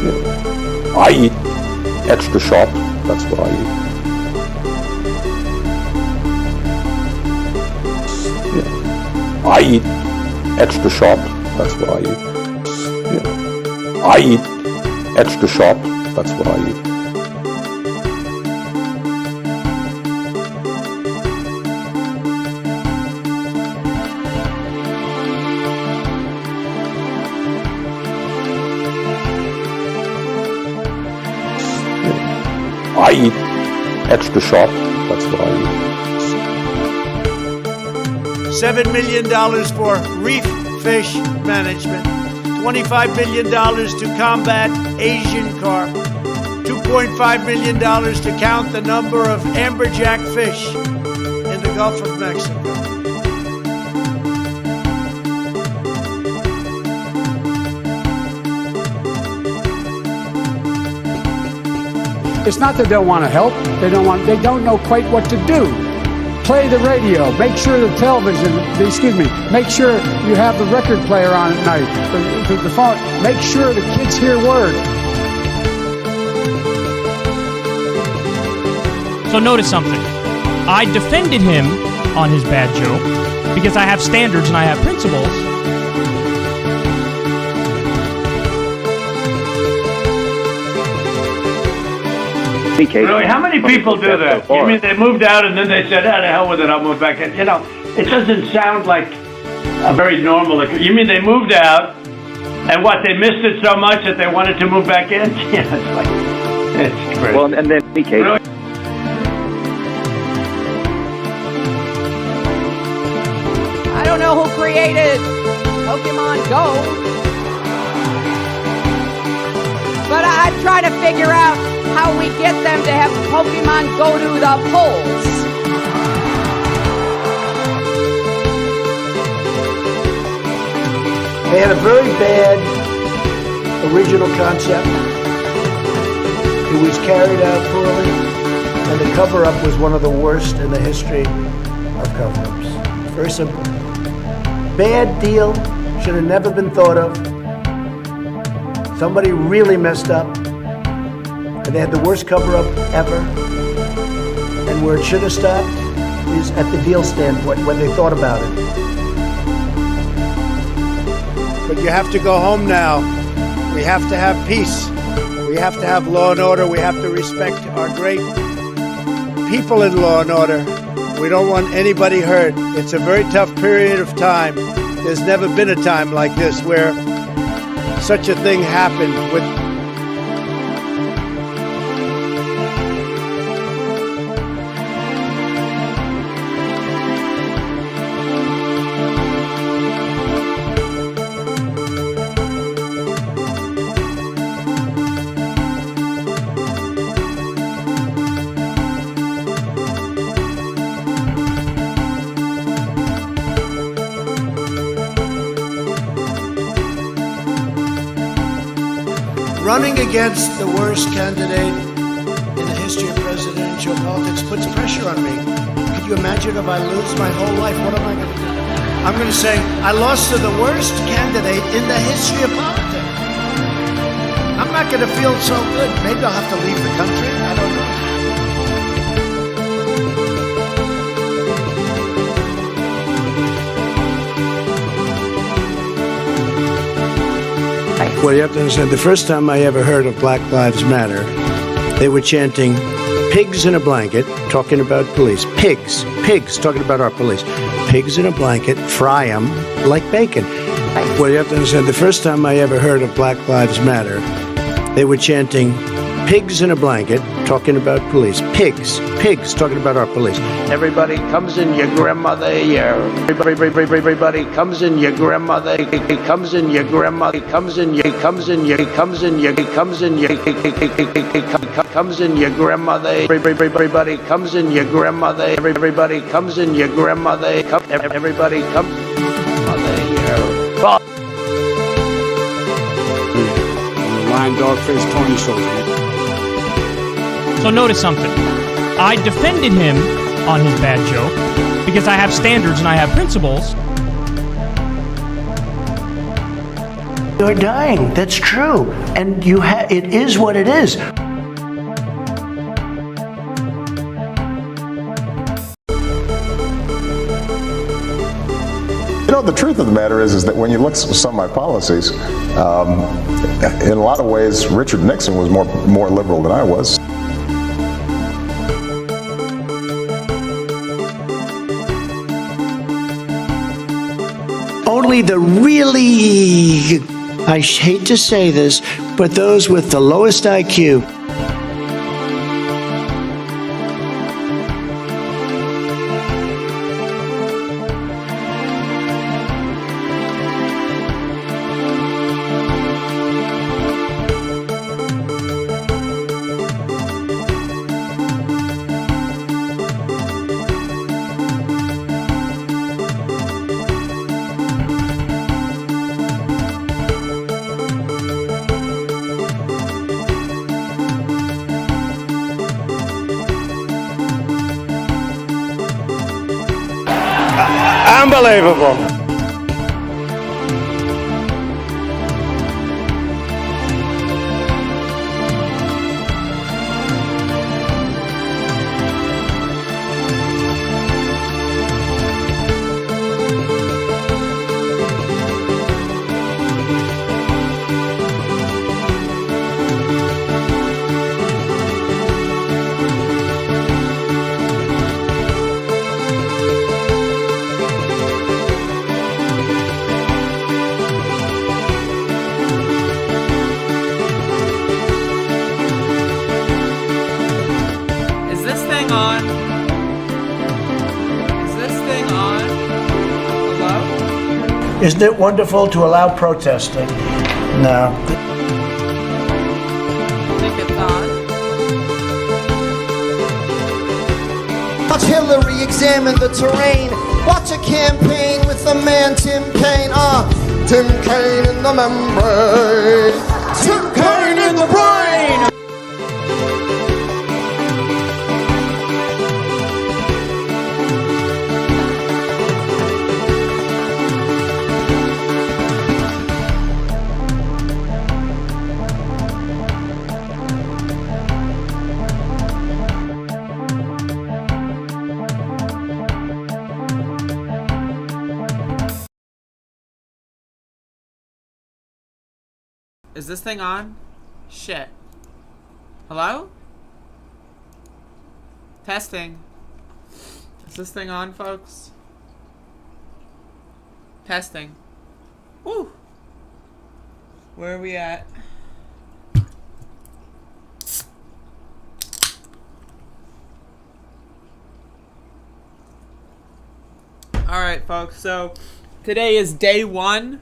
Yeah. I eat extra sharp. That's what I eat. Yeah. I eat extra sharp. That's what I eat. Yeah. I eat extra sharp. That's what I eat. I eat extra sharp. That's what I eat. $7 million for reef fish management. $25 million to combat Asian carp. $2.5 million to count the number of amberjack fish in the Gulf of Mexico. It's not that they don't want to help. They don't know quite what to do. Play the radio. Make sure the television, make sure you have the record player on at night. The phone. Make sure the kids hear word. So notice something. I defended him on his bad joke because I have standards and I have principles. Really? How many people do that? You mean they moved out and then they said, "Oh, the hell with it, I'll move back in"? You know, it doesn't sound like a very normal. You mean they moved out and what? They missed it so much that they wanted to move back in? Yeah, it's crazy. Well, and then really? I don't know who created Pokemon Go, but I'm trying to figure out how we get them to have Pokemon go to the polls. They had a very bad original concept. It was carried out poorly, and the cover-up was one of the worst in the history of cover-ups. Very simple. Bad deal, should have never been thought of. Somebody really messed up. And they had the worst cover-up ever. And where it should have stopped is at the deal standpoint, when they thought about it. But you have to go home now. We have to have peace. We have to have law and order. We have to respect our great people in law and order. We don't want anybody hurt. It's a very tough period of time. There's never been a time like this where such a thing happened with running against the worst candidate in the history of presidential politics puts pressure on me. Could you imagine if I lose my whole life? What am I going to do? I'm going to say, I lost to the worst candidate in the history of politics. I'm not going to feel so good. Maybe I'll have to leave the country. I don't know. Well, you have to understand, the first time I ever heard of Black Lives Matter, they were chanting, "Pigs in a blanket," talking about police. Pigs, talking about our police. Pigs in a blanket, fry them like bacon. Well, you have to understand, the first time I ever heard of Black Lives Matter, they were chanting, "Pigs in a blanket," talking about police. Pigs, talking about our police. Everybody comes in your grandmother ear. Everybody comes in your grandmother. It comes in your grandmother. It comes in your. It comes in your. It comes in your. It comes in your. It comes in your grandmother. Everybody comes in your grandmother. Everybody comes in your grandmother. Everybody comes. Lion, dog face, Tony Soldier. So notice something. I defended him on his bad joke because I have standards and I have principles. are dying. That's true. And it is what it is. You know, the truth of the matter is that when you look at some of my policies, in a lot of ways, Richard Nixon was more liberal than I was. Only the really, I hate to say this, but those with the lowest IQ. Unbelievable. Isn't it wonderful to allow protesting? No. Think it's on. Watch Hillary examine the terrain. Watch a campaign with the man Tim Kaine. Tim Kaine in the membrane. Tim Kaine in the brain. Is this thing on? Shit. Hello? Testing. Is this thing on, folks? Testing. Woo! Where are we at? Alright, folks, so today is day 1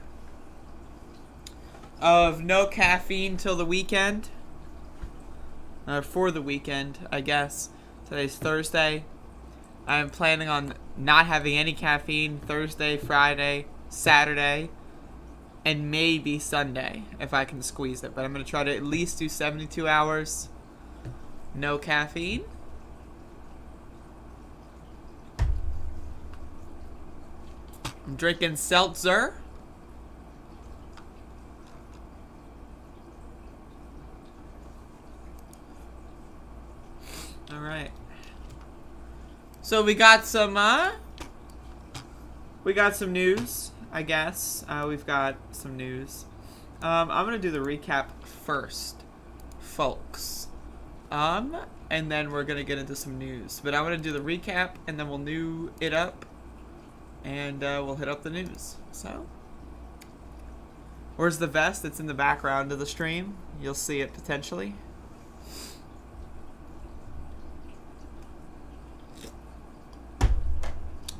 of no caffeine till the weekend. For the weekend, I guess. Today's Thursday. I'm planning on not having any caffeine Thursday, Friday, Saturday, and maybe Sunday, if I can squeeze it. But I'm going to try to at least do 72 hours. No caffeine. I'm drinking seltzer. Alright. So we got some news, I guess. We've got some news. I'm gonna do the recap first, folks. And then we're gonna get into some news. But I'm gonna do the recap and then we'll new it up. And we'll hit up the news. So where's the vest? It's in the background of the stream. You'll see it potentially.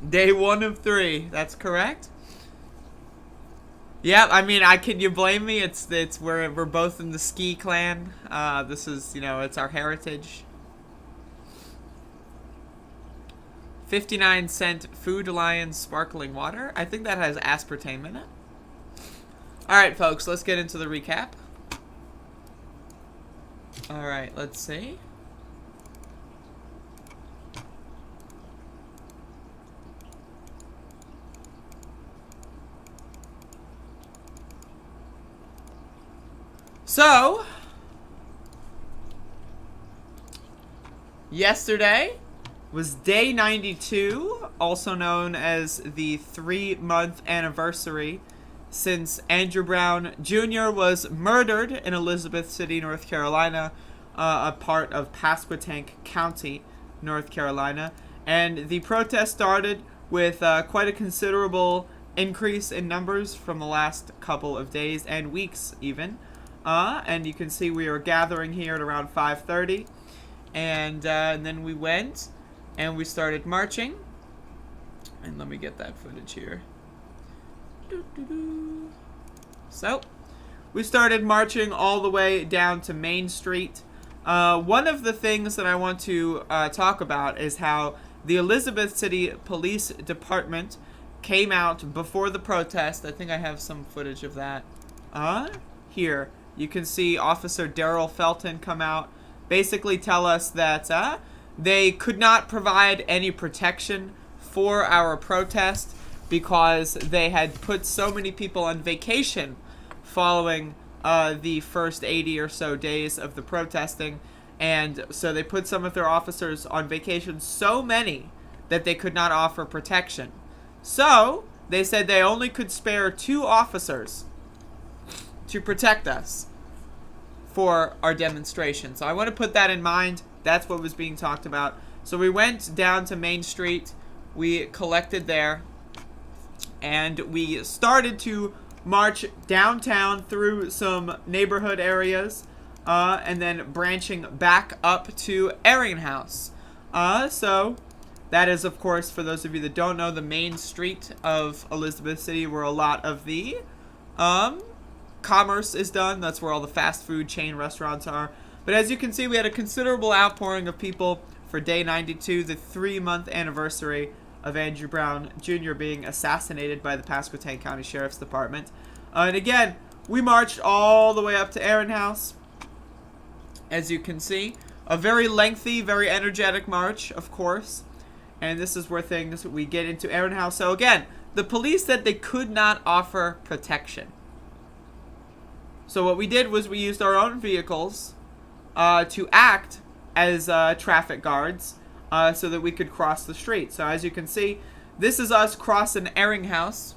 Day 1 of 3. That's correct. Yeah, I mean, can you blame me? It's we're both in the ski clan. This is, it's our heritage. 59-cent Food Alliance sparkling water. I think that has aspartame in it. All right, folks, let's get into the recap. All right, let's see. So, yesterday was day 92, also known as the 3-month anniversary since Andrew Brown Jr. was murdered in Elizabeth City, North Carolina, a part of Pasquotank County, North Carolina. And the protest started with quite a considerable increase in numbers from the last couple of days and weeks even. And you can see we are gathering here at around 5:30. And then we went and we started marching. And let me get that footage here. So, we started marching all the way down to Main Street. One of the things that I want to talk about is how the Elizabeth City Police Department came out before the protest. I think I have some footage of that. Here. You can see Officer Daryl Felton come out, basically tell us that they could not provide any protection for our protest because they had put so many people on vacation following the first 80 or so days of the protesting. And so they put some of their officers on vacation, so many that they could not offer protection. So they said they only could spare 2 officers to protect us for our demonstration. So I want to put that in mind. That's what was being talked about. So we went down to Main Street. We collected there. And we started to march downtown through some neighborhood areas. And then branching back up to Arian House. So that is, of course, for those of you that don't know, the main street of Elizabeth City where a lot of the commerce is done. That's where all the fast food chain restaurants are. But as you can see, we had a considerable outpouring of people for day 92, the 3-month anniversary of Andrew Brown Jr. being assassinated by the Pasquotank County Sheriff's Department. And again, we marched all the way up to Arian House. As you can see, a very lengthy, very energetic march, of course. And this is where we get into Arian House. So again, the police said they could not offer protection. So what we did was we used our own vehicles to act as traffic guards so that we could cross the street. So as you can see, this is us crossing Arian House.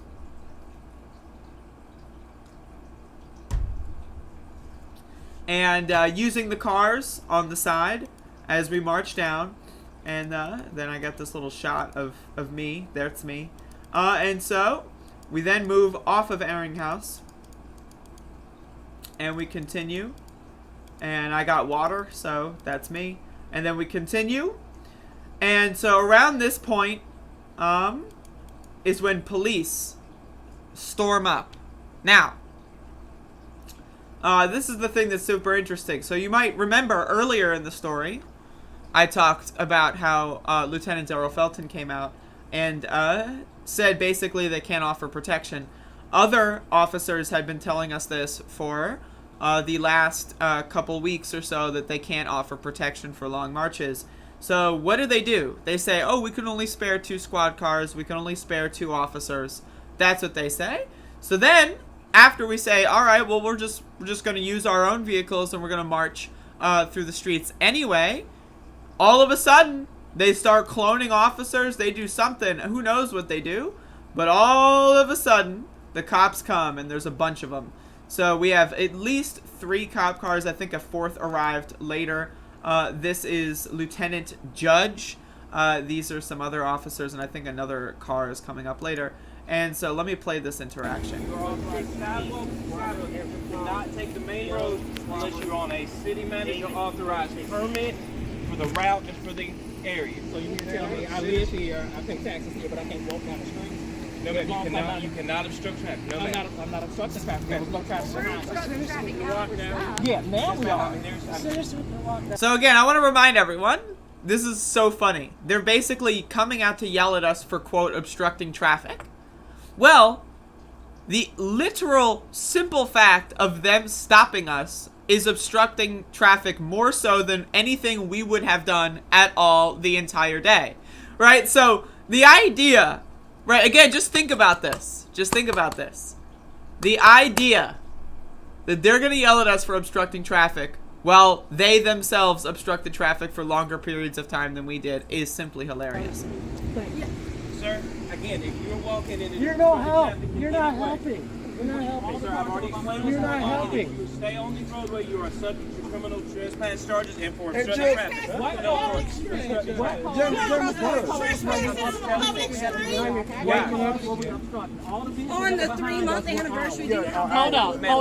And using the cars on the side as we march down. And then I got this little shot of me. That's me. And so we then move off of Arian House. And we continue. And I got water, so that's me. And then we continue. And so around this point is when police storm up. Now, this is the thing that's super interesting. So you might remember earlier in the story, I talked about how Lieutenant Daryl Felton came out and said basically they can't offer protection. Other officers had been telling us this for the last couple weeks or so, that they can't offer protection for long marches. So what do? They say, oh, we can only spare 2 squad cars. We can only spare 2 officers. That's what they say. So then, after we say, all right, well, we're just going to use our own vehicles and we're going to march through the streets anyway, all of a sudden, they start cloning officers. They do something. Who knows what they do? But all of a sudden, the cops come, and there's a bunch of them. So we have at least 3 cop cars. I think a 4th arrived later. This is Lieutenant Judge. These are some other officers, and I think another car is coming up later. And so let me play this interaction. You're authorized sidewalk. You cannot take the main road unless you're on a city manager authorized permit for the route and for the area. So you can tell me I live here, I pay taxes here, but I can't walk down the street. No, ma'am, you cannot obstruct traffic. No, ma'am. I'm not obstructing traffic. There was no traffic. Yeah, now we are. So again, I want to remind everyone, this is so funny. They're basically coming out to yell at us for, quote, obstructing traffic. Well, the literal simple fact of them stopping us is obstructing traffic more so than anything we would have done at all the entire day, right? So the idea, right, again, just think about this. Just think about this. The idea that they're going to yell at us for obstructing traffic while they themselves obstructed traffic for longer periods of time than we did is simply hilarious. Sir, again, if you're walking in... You're no help. You're not helping. You're not helping. Sir, I've already explained You're not helping. If you stay on the roadway, you are subject to criminal trespass charges and for And obstructing just- traffic. What? No, for obstructing traffic. On the 3-month anniversary, do you have Hold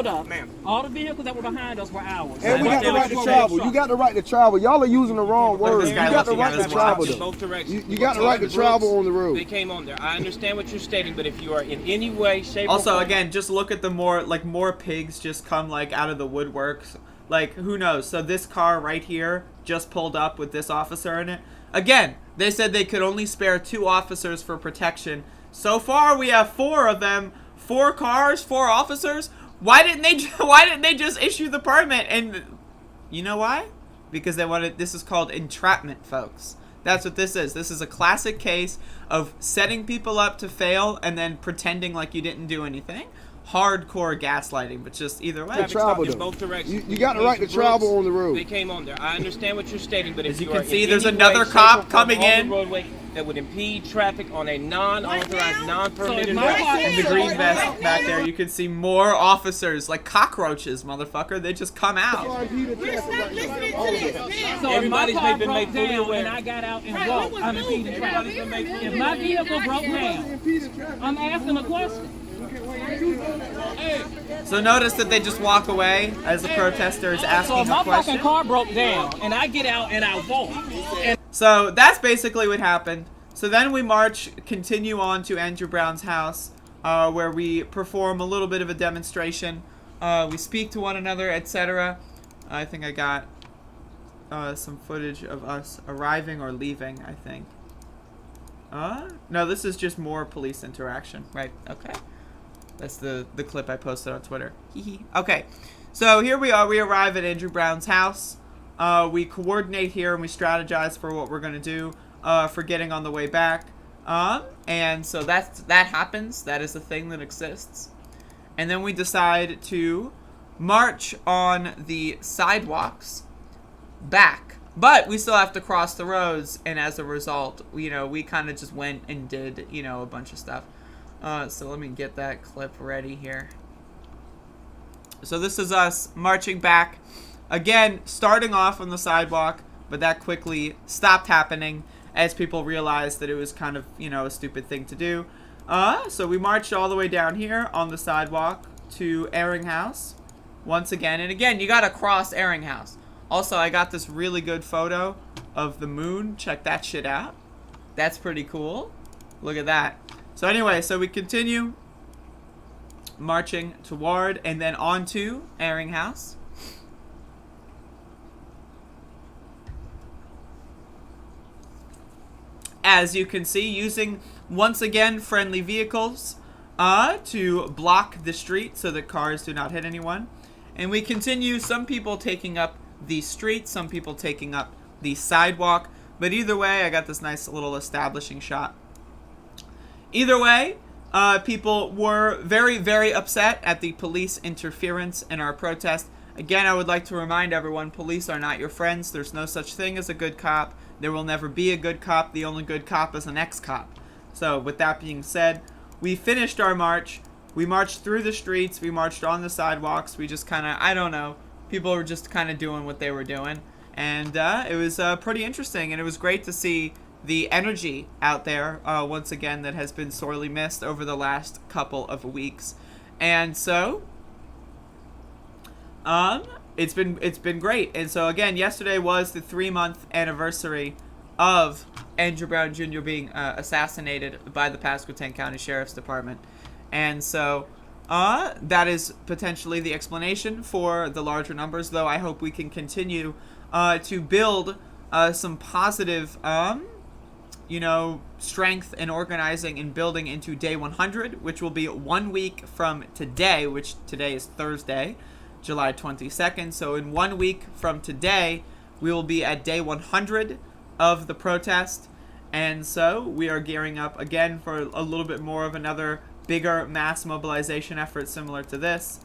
up. All the vehicles that were behind us were ours. And we got the right to travel. You got the right to travel. Y'all are using the wrong words. You guy got the looking right at to his travel. watch in both directions. You got the right to travel on the road. They came on there. I understand what you're stating, but if you are in any way, shape, or Also, form... again, just look at the more pigs just come, like, out of the woodworks. Like, who knows? So this car right here just pulled up with this officer in it. Again, they said they could only spare 2 officers for protection. So far, we have 4 of them. 4 cars, 4 officers. Why didn't they just issue the permit? And you know why? Because they wanted. This is called entrapment, folks. That's what this is. This is a classic case of setting people up to fail and then pretending like you didn't do anything. Hardcore gaslighting, but just either way. Travel in both directions. You got the right to travel on the road. They came on there. I understand what you're stating, but if As you are can see, in there's any another way, shape, cop or form coming on the in. roadway that would impede traffic on a non-authorized, non-permitted road. In the green vest back there, you can see more officers, like cockroaches, motherfucker. They just come out. So Everybody's if my car been made broke fully down aware. and I got out and walked, I'm impeding traffic. If my vehicle broke down, I'm asking a question. So notice that they just walk away as the protester is So asking if my a question. fucking car broke down and I get out and I walk, and So that's basically what happened. So then we continue on to Andrew Brown's house, where we perform a little bit of a demonstration. We speak to one another, etc. I think I got some footage of us arriving or leaving, I think. No, this is just more police interaction. Right, okay. That's the clip I posted on Twitter. Okay, so here we are. We arrive at Andrew Brown's house. We coordinate here and we strategize for what we're going to do for getting on the way back. And so that happens. That is a thing that exists. And then we decide to march on the sidewalks back. But we still have to cross the roads. And as a result, we kind of just went and did, a bunch of stuff. So let me get that clip ready here. So this is us marching back. Again, starting off on the sidewalk, but that quickly stopped happening as people realized that it was kind of, a stupid thing to do. So we marched all the way down here on the sidewalk to Airing House once again. And again, you gotta cross Airing House. Also, I got this really good photo of the moon. Check that shit out. That's pretty cool. Look at that. So anyway, so we continue marching toward and then on to Airing House. As you can see, using once again friendly vehicles to block the street so that cars do not hit anyone. And we continue, some people taking up the street, some people taking up the sidewalk. But either way, I got this nice little establishing shot. Either way, people were very, very upset at the police interference in our protest. Again, I would like to remind everyone, police are not your friends. There's no such thing as a good cop. There will never be a good cop. The only good cop is an ex-cop. So, with that being said, we finished our march. We marched through the streets. We marched on the sidewalks. We just kind of, I don't know. People were just kind of doing what they were doing. And it was pretty interesting. And it was great to see the energy out there, once again, that has been sorely missed over the last couple of weeks. And so, it's been great. And so, again, yesterday was the 3-month anniversary of Andrew Brown Jr. being assassinated by the Pasquotank County Sheriff's Department. And so, that is potentially the explanation for the larger numbers, though I hope we can continue to build some positive strength and organizing and building into day 100, which will be 1 week from today, which today is Thursday, July 22nd. So in 1 week from today, we will be at day 100 of the protest. And so we are gearing up again for a little bit more of another bigger mass mobilization effort similar to this.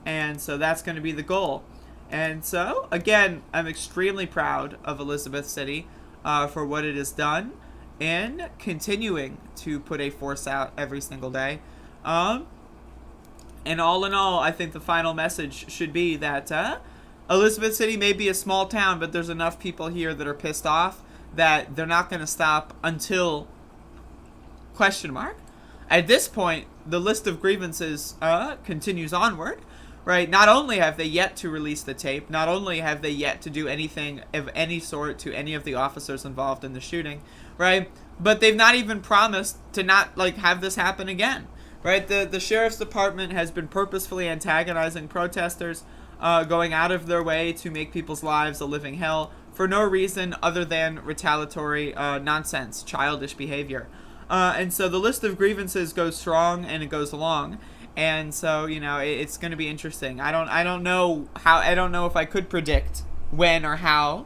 And so that's going to be the goal. And so, again, I'm extremely proud of Elizabeth City for what it has done and continuing to put a force out every single day. And all in all, I think the final message should be that Elizabeth City may be a small town, but there's enough people here that are pissed off that they're not going to stop until ... At this point, the list of grievances continues onward, right? Not only have they yet to release the tape, not only have they yet to do anything of any sort to any of the officers involved in the shooting, right? But they've not even promised to not, like, have this happen again, right? The sheriff's department has been purposefully antagonizing protesters, going out of their way to make people's lives a living hell for no reason other than retaliatory nonsense, childish behavior. And so the list of grievances goes strong and it goes along. And so, you know, it's going to be interesting. I don't know if I could predict when or how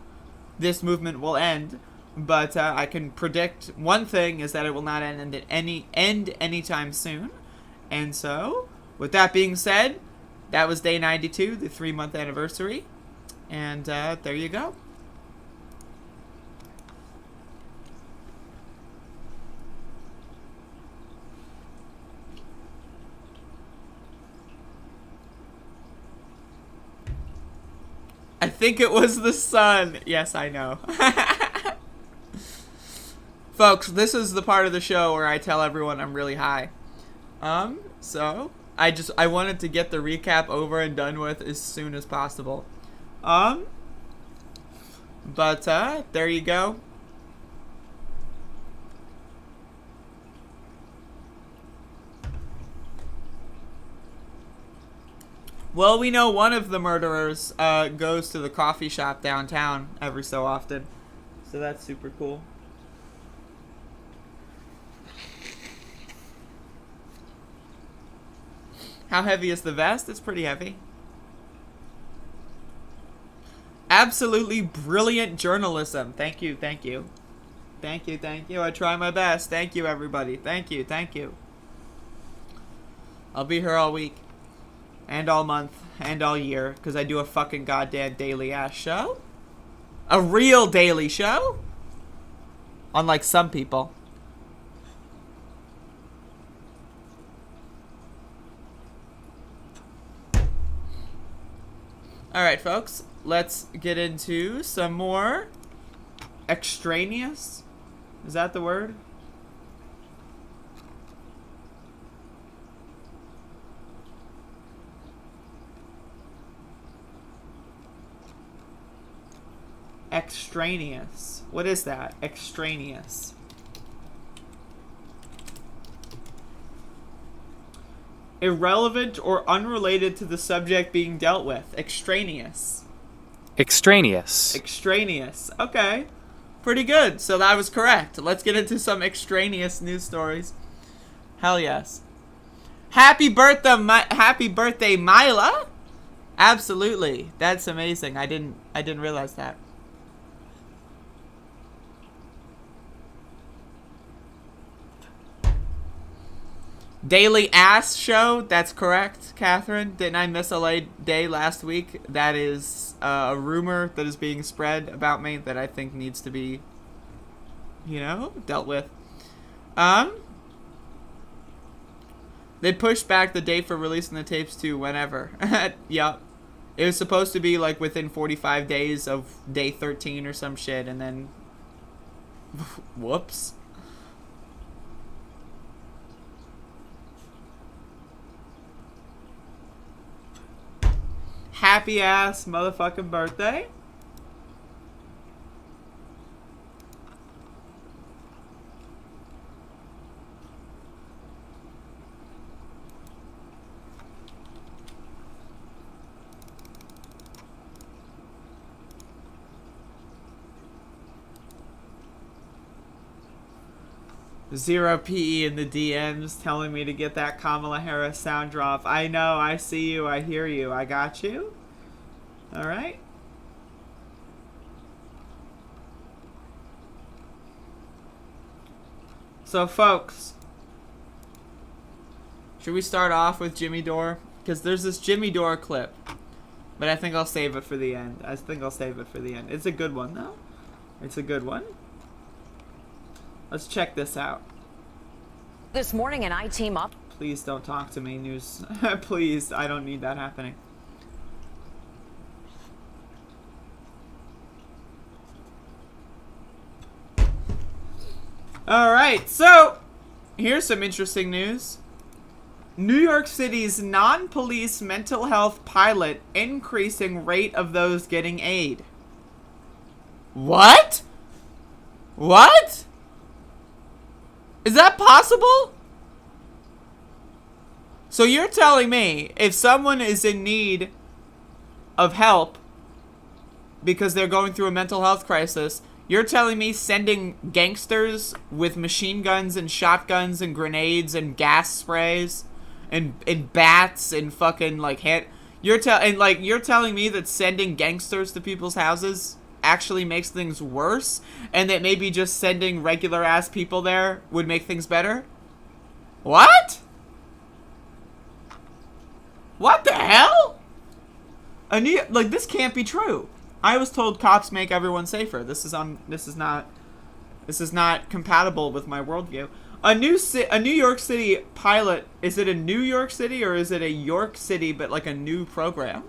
this movement will end, but I can predict one thing is that it will not end anytime soon. And so, with that being said, that was day 92, the 3-month anniversary. And there you go. I think it was the sun. Yes, I know. Folks, this is the part of the show where I tell everyone I'm really high. So I wanted to get the recap over and done with as soon as possible. But there you go. Well, we know one of the murderers goes to the coffee shop downtown every so often. So that's super cool. How heavy is the vest? It's pretty heavy. Absolutely brilliant journalism. Thank you, thank you. Thank you, thank you. I try my best. Thank you, everybody. Thank you, thank you. I'll be here all week. And all month. And all year. Because I do a fucking goddamn daily-ass show. A real daily show. Unlike some people. Alright, folks. Let's get into some more extraneous. Is that the word? Extraneous. What is that? Extraneous. Irrelevant or unrelated to the subject being dealt with. Extraneous. Extraneous. Extraneous. Okay. Pretty good. So that was correct. Let's get into some extraneous news stories. Hell yes. Happy birthday, Mila. Absolutely. That's amazing. I didn't realize that. Daily ass show. That's correct, Catherine. Didn't I miss a day last week? That is a rumor that is being spread about me that I think needs to be, dealt with. They pushed back the date for releasing the tapes to whenever. Yup. It was supposed to be like within 45 days of day 13 or some shit, and then whoops. Happy ass motherfucking birthday. Zero PE in the DMs telling me to get that Kamala Harris sound drop. I know, I see you, I hear you, I got you. Alright. So folks, should we start off with Jimmy Dore? Because there's this Jimmy Dore clip. But I think I'll save it for the end. It's a good one, though. It's a good one. Let's check this out. This morning, and I team up. Please don't talk to me, news. Please, I don't need that happening. Alright, so here's some interesting news. New York City's non-police mental health pilot increasing rate of those getting aid. What? What? Is that possible? So you're telling me if someone is in need of help because they're going through a mental health crisis, you're telling me sending gangsters with machine guns and shotguns and grenades and gas sprays and bats and fucking like you're telling me that sending gangsters to people's houses actually makes things worse, and that maybe just sending regular ass people there would make things better? What? What the hell? This can't be true. I was told cops make everyone safer. This is not compatible with my worldview. A New York City pilot. Is it a New York City or is it a York City, but like a new program?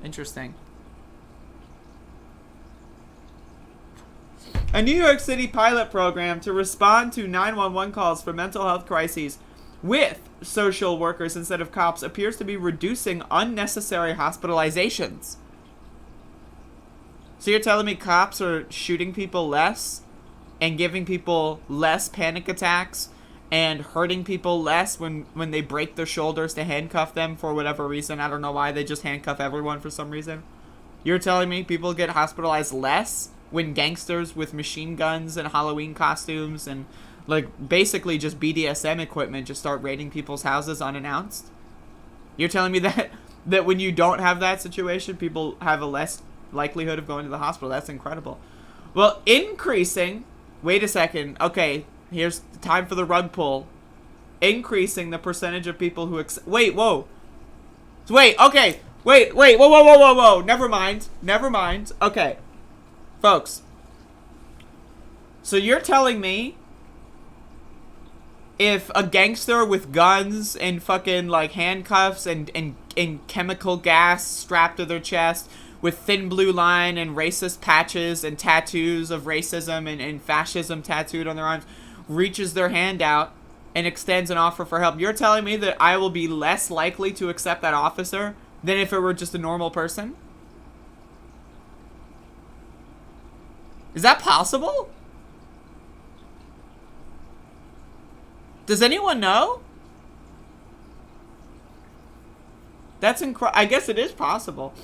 Interesting. A New York City pilot program to respond to 911 calls for mental health crises with social workers instead of cops appears to be reducing unnecessary hospitalizations. So you're telling me cops are shooting people less and giving people less panic attacks and hurting people less when they break their shoulders to handcuff them for whatever reason? I don't know why they just handcuff everyone for some reason. You're telling me people get hospitalized less when gangsters with machine guns and Halloween costumes and like basically just BDSM equipment just start raiding people's houses unannounced? You're telling me that when you don't have that situation, people have a less likelihood of going to the hospital? That's incredible. Well, increasing... Wait a second. Okay, here's time for the rug pull. Increasing the percentage of people who... Wait, whoa. Wait, okay. Wait, whoa. Never mind. Okay. Folks. So you're telling me if a gangster with guns and fucking like handcuffs and chemical gas strapped to their chest with thin blue line and racist patches and tattoos of racism and fascism tattooed on their arms reaches their hand out and extends an offer for help, you're telling me that I will be less likely to accept that officer than if it were just a normal person? Is that possible? Does anyone know? That's I guess it is possible.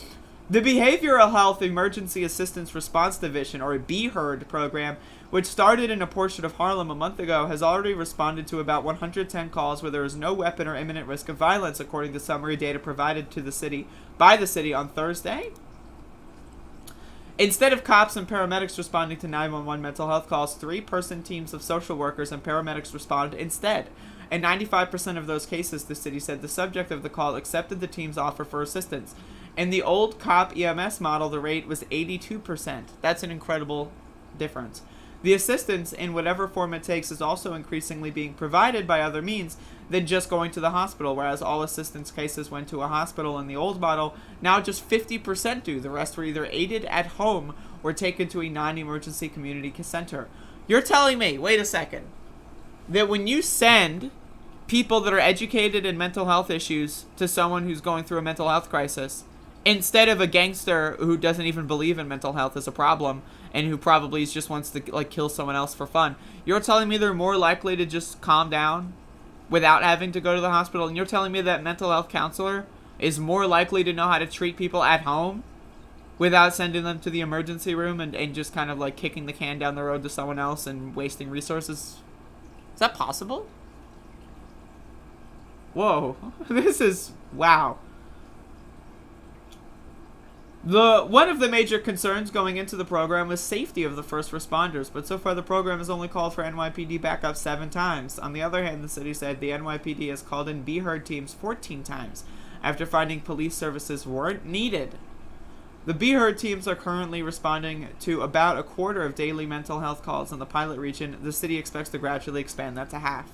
The Behavioral Health Emergency Assistance Response Division, or BHERD program, which started in a portion of Harlem a month ago, has already responded to about 110 calls where there is no weapon or imminent risk of violence, according to summary data provided to the city by the city on Thursday. Instead of cops and paramedics responding to 911 mental health calls, 3-person teams of social workers and paramedics responded instead. In 95% of those cases, the city said the subject of the call accepted the team's offer for assistance. In the old COP EMS model, the rate was 82%. That's an incredible difference. The assistance, in whatever form it takes, is also increasingly being provided by other means than just going to the hospital, whereas all assistance cases went to a hospital in the old model. Now just 50% do. The rest were either aided at home or taken to a non-emergency community center. You're telling me, wait a second, that when you send people that are educated in mental health issues to someone who's going through a mental health crisis, instead of a gangster who doesn't even believe in mental health as a problem and who probably just wants to like kill someone else for fun, you're telling me they're more likely to just calm down without having to go to the hospital? And you're telling me that mental health counselor is more likely to know how to treat people at home without sending them to the emergency room and just kind of like kicking the can down the road to someone else and wasting resources? Is that possible? Whoa. This is... wow. One of the major concerns going into the program was safety of the first responders, but so far the program has only called for NYPD backup 7 times. On the other hand, the city said the NYPD has called in Be Heard teams 14 times after finding police services weren't needed. The Be Heard teams are currently responding to about a quarter of daily mental health calls in the pilot region. The city expects to gradually expand that to half.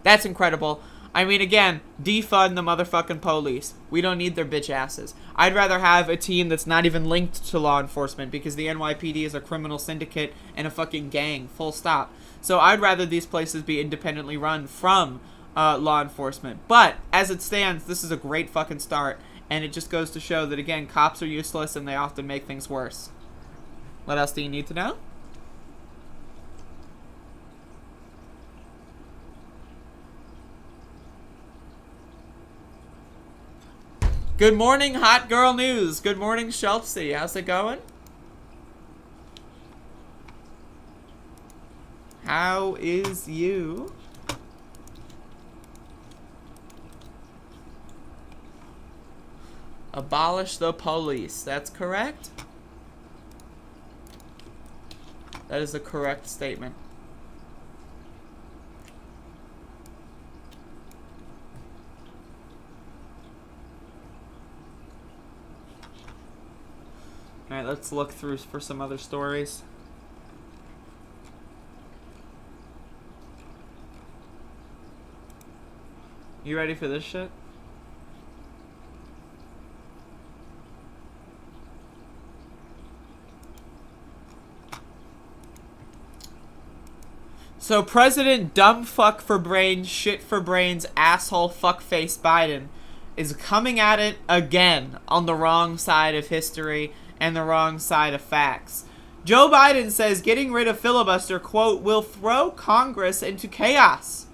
That's incredible. I mean, again, defund the motherfucking police. We don't need their bitch asses. I'd rather have a team that's not even linked to law enforcement because the NYPD is a criminal syndicate and a fucking gang, full stop. So I'd rather these places be independently run from law enforcement. But as it stands, this is a great fucking start. And it just goes to show that, again, cops are useless and they often make things worse. What else do you need to know? Good morning, Hot Girl News. Good morning, Shelfsy. How's it going? How is you? Abolish the police. That's correct? That is a correct statement. Alright, let's look through for some other stories. You ready for this shit? So President Dumb Fuck for Brains, Shit for Brains, Asshole Fuckface Biden is coming at it again on the wrong side of history and the wrong side of facts. Joe Biden says getting rid of filibuster, quote, will throw Congress into chaos.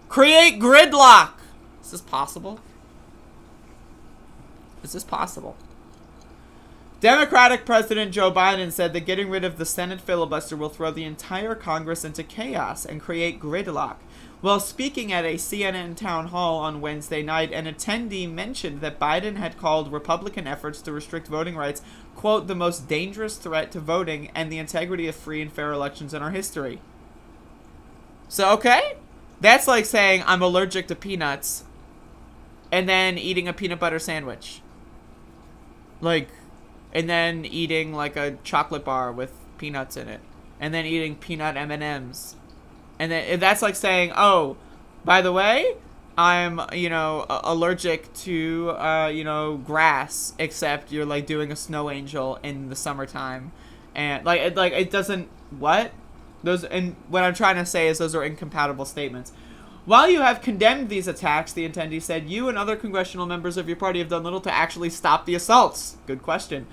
Create gridlock. Is this possible? Is this possible? Democratic President Joe Biden said that getting rid of the Senate filibuster will throw the entire Congress into chaos and create gridlock. While speaking at a CNN town hall on Wednesday night, an attendee mentioned that Biden had called Republican efforts to restrict voting rights, quote, the most dangerous threat to voting and the integrity of free and fair elections in our history. So, okay, that's like saying I'm allergic to peanuts and then eating a peanut butter sandwich. Like, and then eating like a chocolate bar with peanuts in it. And then eating peanut M&Ms. And then that's like saying, oh, by the way, I'm, allergic to, grass, except you're like doing a snow angel in the summertime. And it doesn't, what? And what I'm trying to say is those are incompatible statements. While you have condemned these attacks, the attendee said, you and other congressional members of your party have done little to actually stop the assaults. Good question.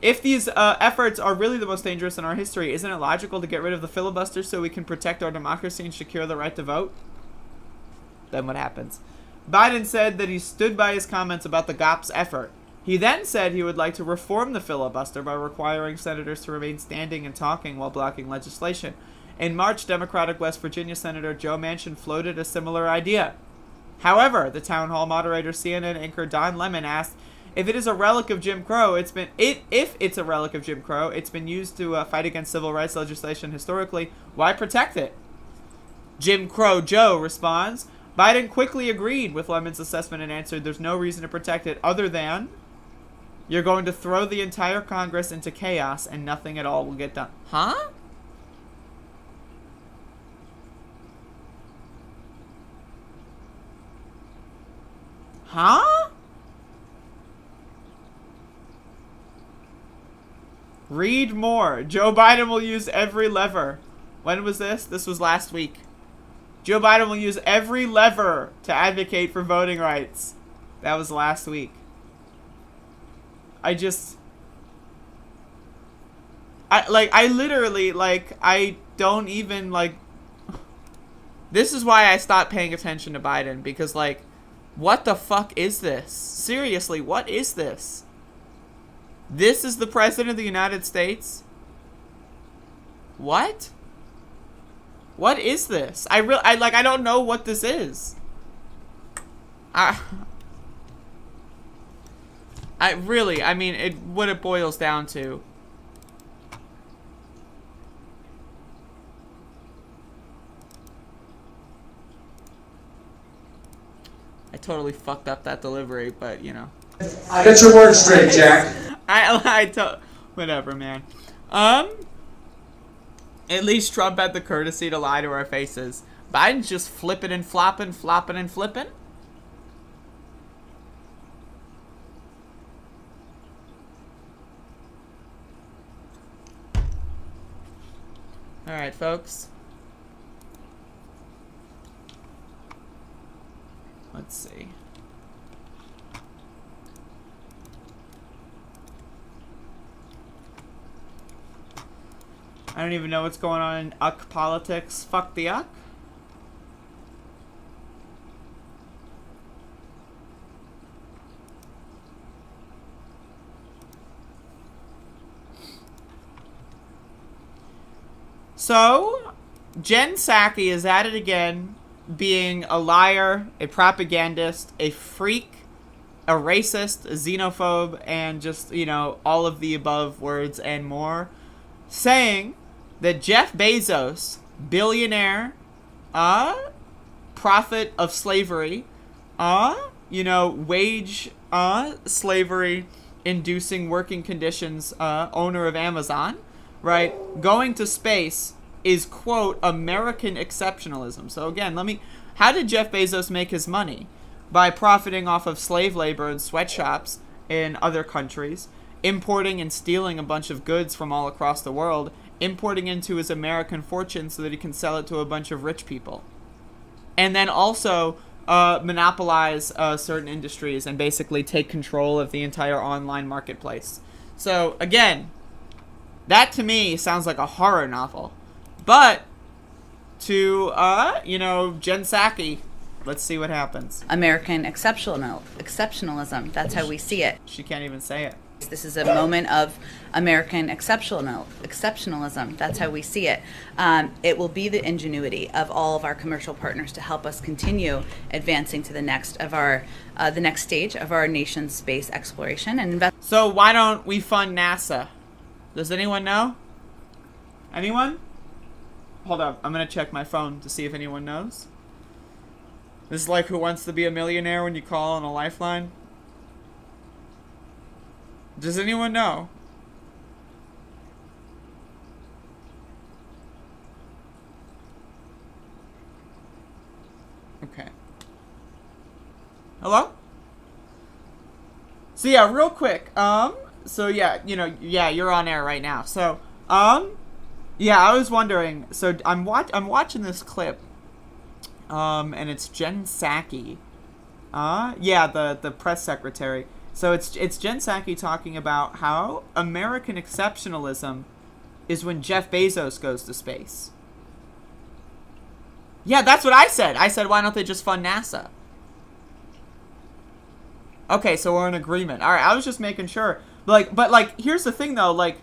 If these efforts are really the most dangerous in our history, isn't it logical to get rid of the filibuster so we can protect our democracy and secure the right to vote? Then what happens? Biden said that he stood by his comments about the GOP's effort. He then said he would like to reform the filibuster by requiring senators to remain standing and talking while blocking legislation. In March, Democratic West Virginia Senator Joe Manchin floated a similar idea. However, the town hall moderator, CNN anchor Don Lemon, asked, if it is a relic of Jim Crow, it's been used to fight against civil rights legislation historically. Why protect it? Jim Crow Joe responds, Biden quickly agreed with Lemon's assessment and answered, there's no reason to protect it other than you're going to throw the entire Congress into chaos and nothing at all will get done. Huh? Huh? Read more. Joe Biden will use every lever. When was this? This was last week. Joe Biden will use every lever to advocate for voting rights. That was last week. I don't even, this is why I stopped paying attention to Biden, because, what the fuck is this? Seriously, what is this? This is the President of the United States? What? What is this? I don't know what this is. I mean, what it boils down to. I totally fucked up that delivery, but you know. Get your words straight, Jack. Whatever, man. At least Trump had the courtesy to lie to our faces. Biden's just flipping and flopping, flopping and flipping. Alright, folks. Let's see. I don't even know what's going on in UCK politics. Fuck the UCK. So, Jen Psaki is at it again, being a liar, a propagandist, a freak, a racist, a xenophobe, and just, you know, all of the above words and more, saying that Jeff Bezos, billionaire, prophet of slavery, you know, wage, slavery inducing working conditions, owner of Amazon, right, going to space is, quote, American exceptionalism. So again, how did Jeff Bezos make his money? By profiting off of slave labor in sweatshops in other countries, importing and stealing a bunch of goods from all across the world, importing into his American fortune so that he can sell it to a bunch of rich people. And then also monopolize certain industries and basically take control of the entire online marketplace. So again, that to me sounds like a horror novel. But to, you know, Jen Psaki, let's see what happens. American exceptionalism. That's how we see it. She can't even say it. This is a moment of American exceptionalism. That's how we see it. It will be the ingenuity of all of our commercial partners to help us continue advancing to the next stage of our nation's space exploration and invest. So why don't we fund NASA? Does anyone know? Anyone? Hold up, I'm gonna check my phone to see if anyone knows. This is like Who Wants to Be a Millionaire when you call on a lifeline. Does anyone know? Okay. Hello? So yeah, real quick, so yeah, you know, yeah, you're on air right now. So, yeah, I was wondering, so I'm watching this clip, and it's Jen Psaki. Yeah, the press secretary. So it's Jen Psaki talking about how American exceptionalism is when Jeff Bezos goes to space. Yeah, that's what I said. I said, why don't they just fund NASA? Okay, so we're in agreement. All right, I was just making sure. But here's the thing, though. Like,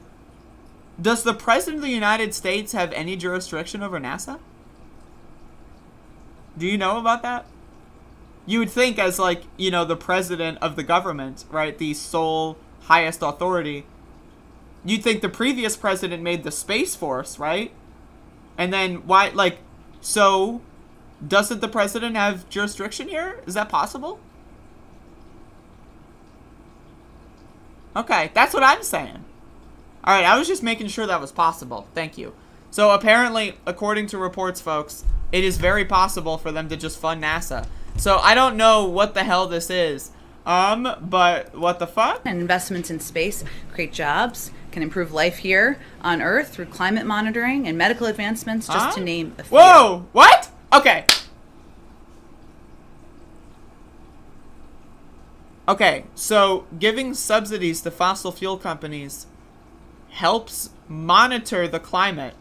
does the President of the United States have any jurisdiction over NASA? Do you know about that? You would think as, like, you know, the president of the government, right, the sole highest authority, you'd think the previous president made the Space Force, right? And then why, like, so doesn't the president have jurisdiction here? Is that possible? Okay, that's what I'm saying. Alright, I was just making sure that was possible. Thank you. So apparently, according to reports, folks, it is very possible for them to just fund NASA. So I don't know what the hell this is. But what the fuck? And investments in space create jobs, can improve life here on Earth through climate monitoring and medical advancements, just to name a few. Whoa! What? Okay. Okay, so giving subsidies to fossil fuel companies helps monitor the climate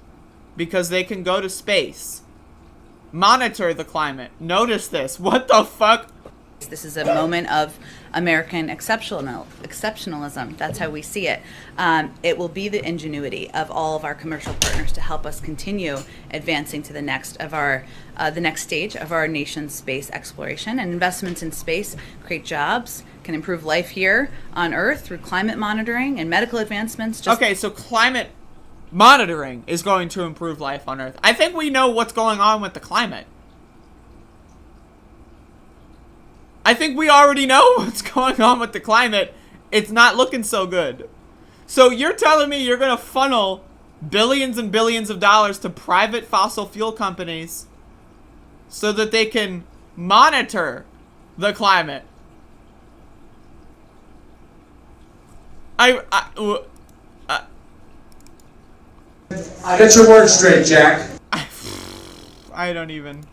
because they can go to space. Monitor the climate. Notice this. What the fuck? This is a moment of American exceptionalism. That's how we see it. It will be the ingenuity of all of our commercial partners to help us continue advancing to the next stage of our nation's space exploration. And investments in space create jobs, can improve life here on Earth through climate monitoring and medical advancements. Okay, so climate monitoring is going to improve life on Earth. I think we know what's going on with the climate. I think we already know what's going on with the climate. It's not looking so good. So you're telling me you're going to funnel billions and billions of dollars to private fossil fuel companies so that they can monitor the climate? I get your words straight, Jack. I don't even...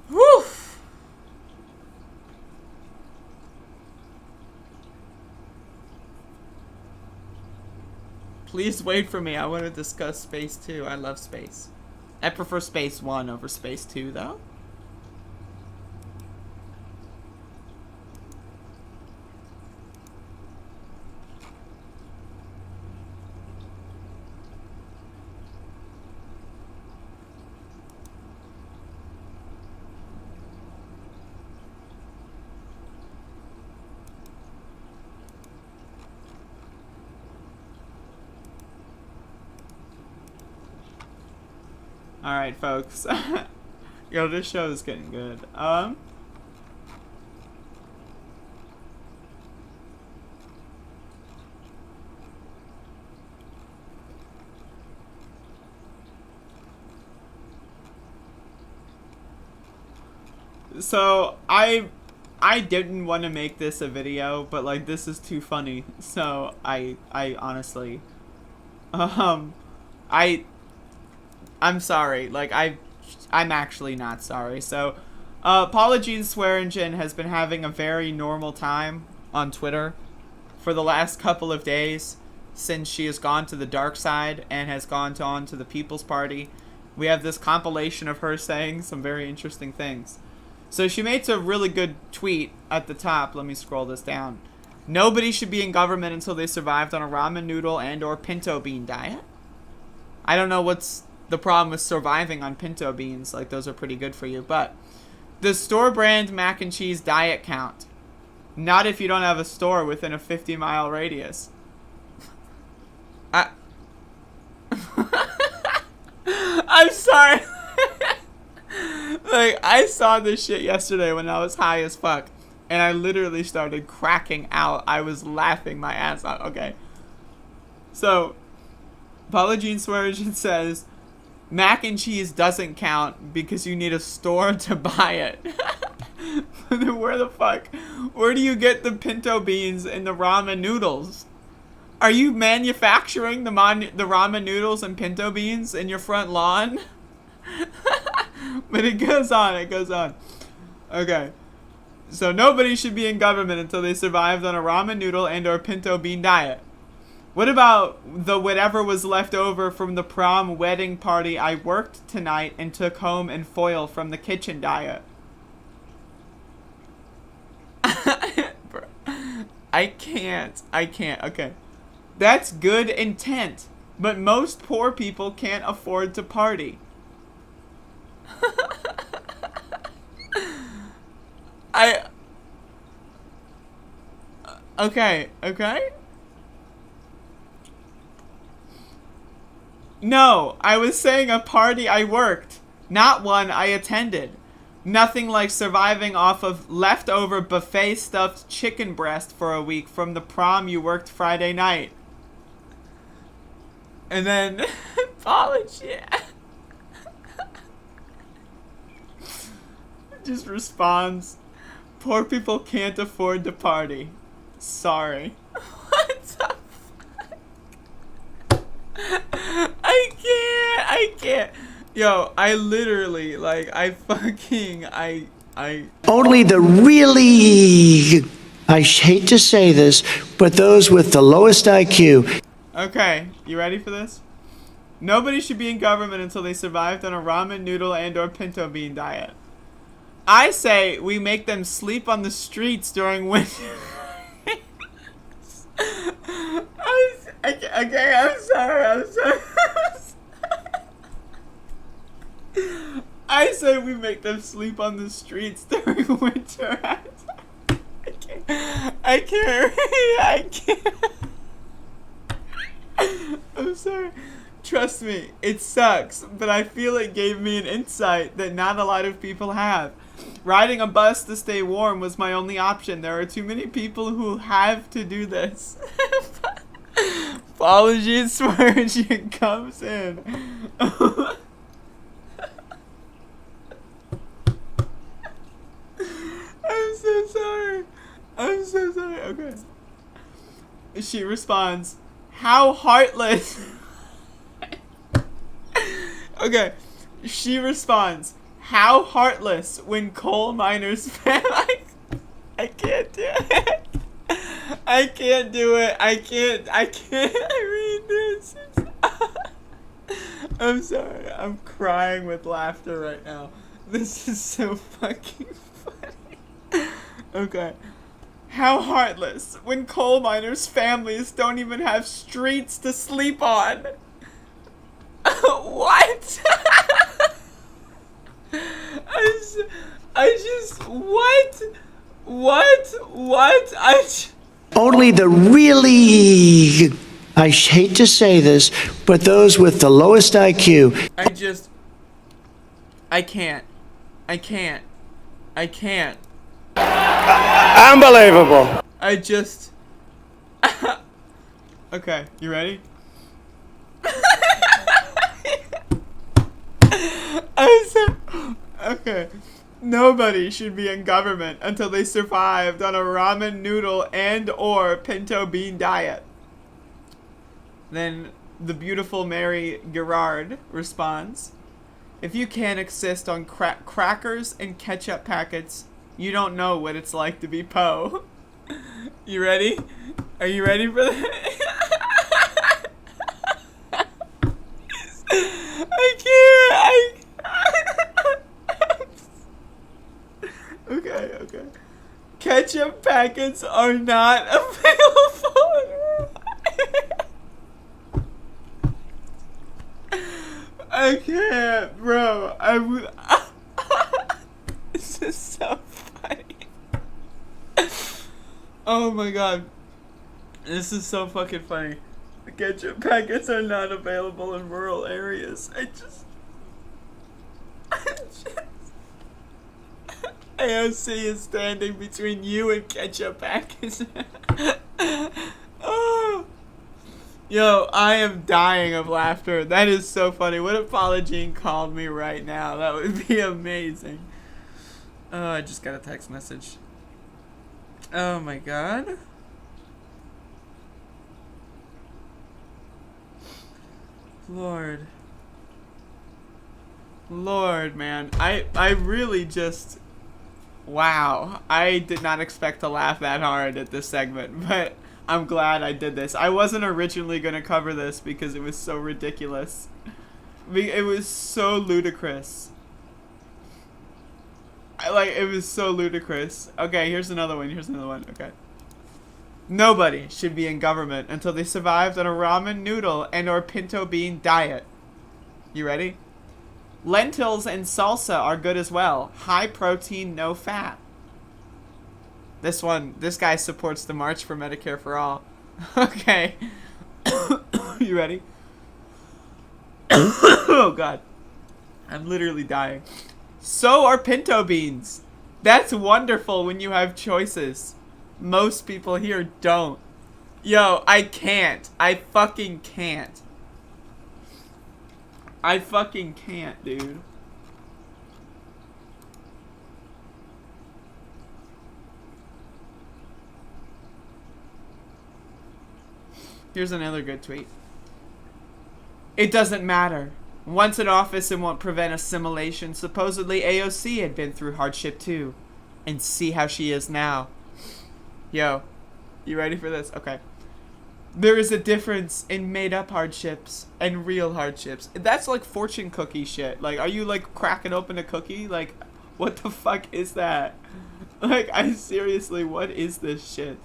Whew. Please wait for me. I want to discuss Space 2. I love space. I prefer Space 1 over Space 2, though. Alright, folks. Yo, this show is getting good. So, I didn't want to make this a video, but, like, this is too funny. So, I honestly... I'm sorry. Like, I'm actually not sorry. So, Paula Jean Swearingen has been having a very normal time on Twitter for the last couple of days since she has gone to the dark side and has gone on to the People's Party. We have this compilation of her saying some very interesting things. So she made a really good tweet at the top. Let me scroll this down. Nobody should be in government until they survived on a ramen noodle and or pinto bean diet. I don't know what's the problem with surviving on pinto beans. Like, those are pretty good for you. But the store brand mac and cheese diet count. Not if you don't have a store within a 50-mile radius. I'm sorry. Like, I saw this shit yesterday when I was high as fuck. And I literally started cracking out. I was laughing my ass off. Okay. So, Paula Jean Swearingen says, mac and cheese doesn't count because you need a store to buy it. Where the fuck? Where do you get the pinto beans and the ramen noodles? Are you manufacturing the ramen noodles and pinto beans in your front lawn? But it goes on, it goes on. Okay. So nobody should be in government until they survived on a ramen noodle and or pinto bean diet. What about the whatever was left over from the prom wedding party I worked tonight and took home in foil from the kitchen diet? I can't. Okay. That's good intent, but most poor people can't afford to party. Okay. No, I was saying a party I worked, not one I attended. Nothing like surviving off of leftover buffet stuffed chicken breast for a week from the prom you worked Friday night. And then, apology. Just responds, poor people can't afford to party. Sorry. What the fuck? I can't. Yo, I literally, like, Only the really I hate to say this, but those with the lowest IQ. Okay, you ready for this? Nobody should be in government until they survived on a ramen noodle and or pinto bean diet. I say we make them sleep on the streets during winter. Okay, I'm sorry. I say we make them sleep on the streets during winter. I can't. I'm sorry. Trust me, it sucks, but I feel it gave me an insight that not a lot of people have. Riding a bus to stay warm was my only option. There are too many people who have to do this. Apologies for when she comes in. I'm so sorry. Okay. She responds, "How heartless." Okay. She responds, "How heartless when coal miners I can't do it. I can't do it. I can't read this. I'm sorry. I'm crying with laughter right now. This is so fucking funny. Okay. How heartless when coal miners' families don't even have streets to sleep on. What? What? Only the really, I hate to say this, but those with the lowest IQ. I can't. Unbelievable. Okay, you ready? Okay. Nobody should be in government until they survived on a ramen noodle and or pinto bean diet. Then the beautiful Mary Gerard responds, "If you can't exist on crackers and ketchup packets, you don't know what it's like to be po." You ready? Are you ready for that? I can't. Okay. Ketchup packets are not available. I can't, bro. This is so funny. Oh my god. This is so fucking funny. The ketchup packets are not available in rural areas. AOC is standing between you and ketchup packets. Oh. Yo, I am dying of laughter. That is so funny. What if Paula Jean called me right now? That would be amazing. Oh, I just got a text message. Oh my god. Lord, man. I really just... Wow. I did not expect to laugh that hard at this segment, but I'm glad I did this. I wasn't originally going to cover this because it was so ridiculous. It was so ludicrous. It was so ludicrous. Okay, here's another one. Okay. Nobody should be in government until they survived on a ramen noodle and or pinto bean diet. You ready? Lentils and salsa are good as well. High protein, no fat. This guy supports the March for Medicare for All. Okay. You ready? Oh god. I'm literally dying. So are pinto beans. That's wonderful when you have choices. Most people here don't. Yo, I can't. I fucking can't. Dude. Here's another good tweet. It doesn't matter. Once in office, it won't prevent assimilation. Supposedly AOC had been through hardship too. And see how she is now. Yo, you ready for this? Okay. There is a difference in made-up hardships and real hardships. That's like fortune cookie shit. Like, are you like cracking open a cookie? Like, what the fuck is that? Like, I seriously, what is this shit?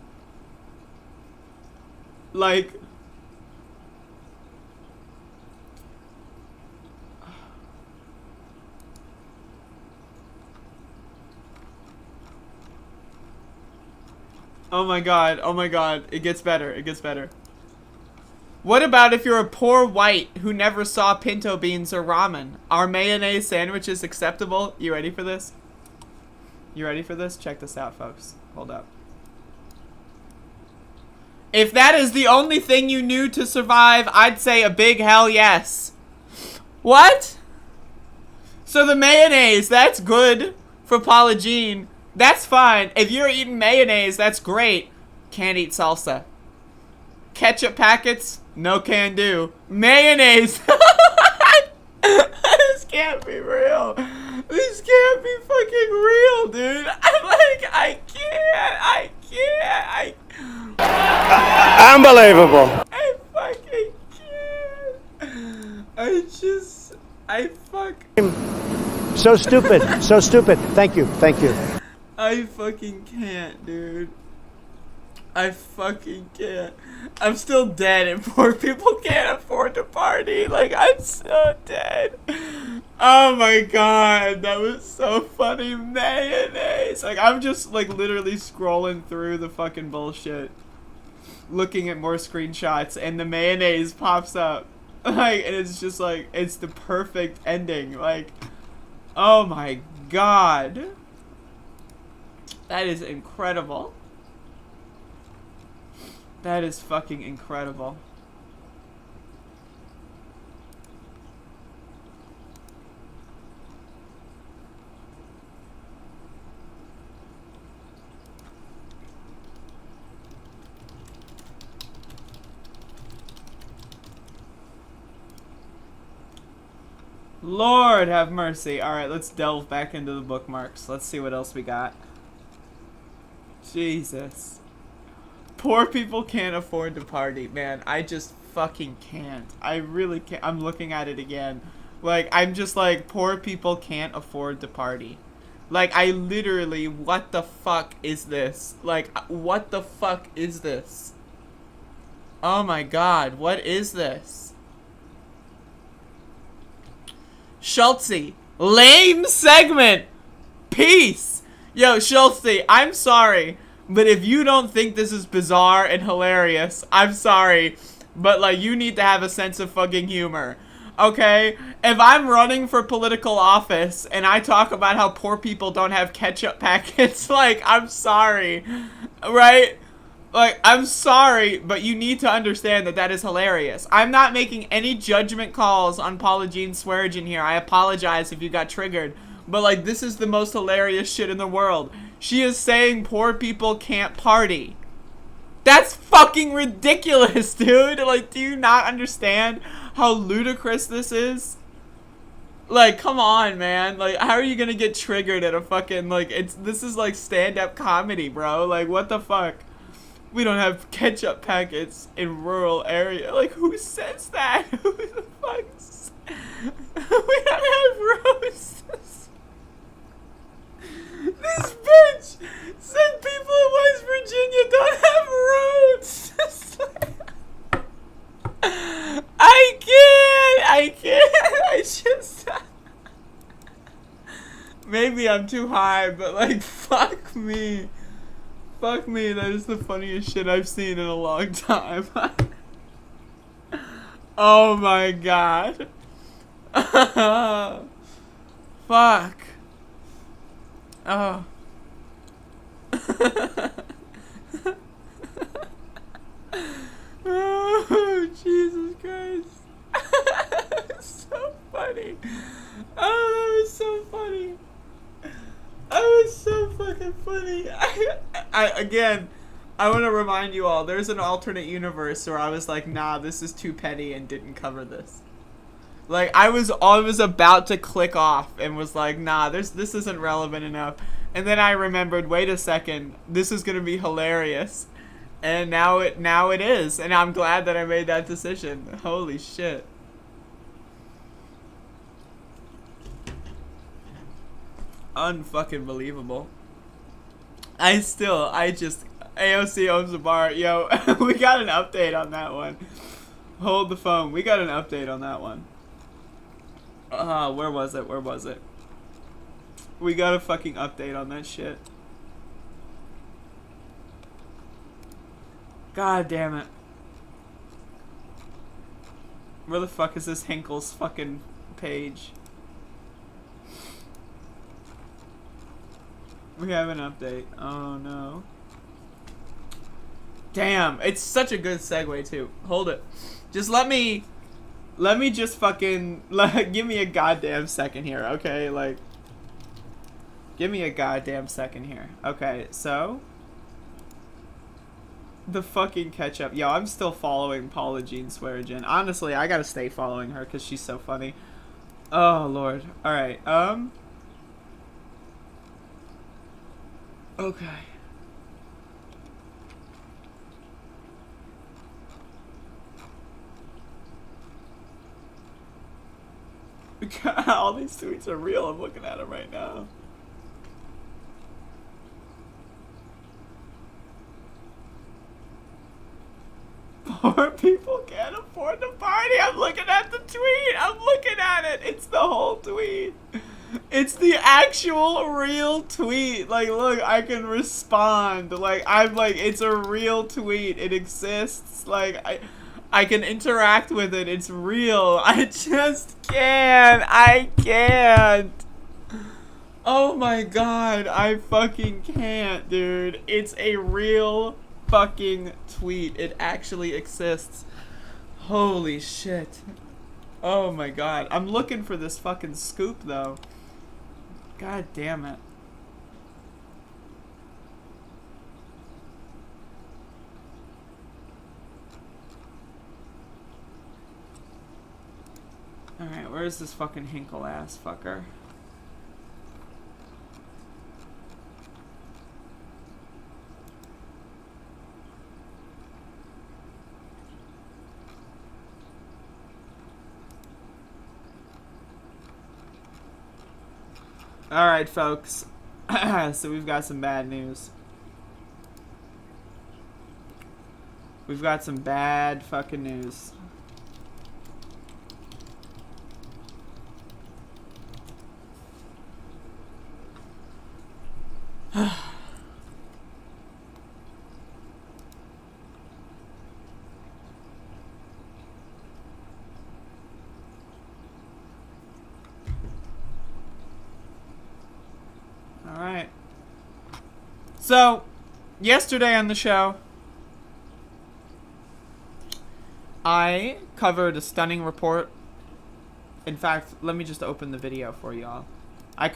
Like, oh my god, it gets better, it gets better. What about if you're a poor white who never saw pinto beans or ramen? Are mayonnaise sandwiches acceptable? You ready for this? You ready for this? Check this out, folks. Hold up. If that is the only thing you knew to survive, I'd say a big hell yes. What? So the mayonnaise, that's good for Paula Jean. That's fine. If you're eating mayonnaise, that's great. Can't eat salsa. Ketchup packets, no can do. Mayonnaise. This can't be real. This can't be fucking real, dude. I can't. Unbelievable. I fucking can't. I fuck. So stupid. So stupid. Thank you. Thank you. I fucking can't, dude. I fucking can't. I'm still dead and poor people can't afford to party. Like, I'm so dead. Oh my god, that was so funny. Mayonnaise. Like, I'm just, like, literally scrolling through the fucking bullshit, looking at more screenshots, and the mayonnaise pops up. Like, and it's just, like, it's the perfect ending. Like, oh my god. That is incredible. That is fucking incredible. Lord have mercy. Alright, let's delve back into the bookmarks. Let's see what else we got. Jesus. Poor people can't afford to party. Man, I just fucking can't. I really can't. I'm looking at it again. Like, I'm just like, poor people can't afford to party. Like, I literally, what the fuck is this? Like, what the fuck is this? Oh my god, what is this? Schultzy, lame segment. Peace. Yo, Schultzy, I'm sorry. But if you don't think this is bizarre and hilarious, I'm sorry. But, like, you need to have a sense of fucking humor. Okay? If I'm running for political office and I talk about how poor people don't have ketchup packets, like, I'm sorry. Right? Like, I'm sorry, but you need to understand that that is hilarious. I'm not making any judgment calls on Paula Jean Swearengin here. I apologize if you got triggered. But, like, this is the most hilarious shit in the world. She is saying poor people can't party. That's fucking ridiculous, dude. Like, do you not understand how ludicrous this is? Like, come on, man. Like, how are you gonna get triggered at a fucking, like, this is like stand-up comedy, bro. Like, what the fuck? We don't have ketchup packets in rural area. Like, who says that? Who the fuck? We don't have roasts. This bitch said people in West Virginia don't have roads. I just... Maybe I'm too high, but, like, fuck me. Fuck me, that is the funniest shit I've seen in a long time. Oh my god. Fuck. Oh. Oh, Jesus Christ. So funny. Oh, that was so funny. That was so fucking funny. Again, I want to remind you all, there's an alternate universe where I was like, nah, this is too petty and didn't cover this. Like, I was about to click off and was like, nah, this isn't relevant enough. And then I remembered, wait a second, this is gonna be hilarious. And now it is. And I'm glad that I made that decision. Holy shit. Unfucking believable. AOC owns the bar. Yo, we got an update on that one. Hold the phone. We got an update on that one. Where was it? We got a fucking update on that shit. God damn it. Where the fuck is this Hinkle's fucking page? We have an update. Oh no. Damn, it's such a good segue too. Hold it. Just let me just fucking give me a goddamn second here, okay? Like, give me a goddamn second here. Okay, so the fucking catch-up. Yo, I'm still following Paula Jean Swearigan. Honestly, I gotta stay following her because she's so funny. Oh, Lord. Alright, okay. All these tweets are real. I'm looking at them right now. Poor people can't afford to party. I'm looking at the tweet. I'm looking at it. It's the whole tweet. It's the actual real tweet. Like, look, I can respond. Like, I'm like, it's a real tweet. It exists. Like, I can interact with it. It's real. I just can't. I can't. Oh my god. I fucking can't, dude. It's a real fucking tweet. It actually exists. Holy shit. Oh my god. I'm looking for this fucking scoop, though. God damn it. Alright, where's this fucking Hinkle ass fucker? Alright, folks. So we've got some bad news. We've got some bad fucking news. Alright. So, yesterday on the show, I covered a stunning report. In fact, let me just open the video for y'all. I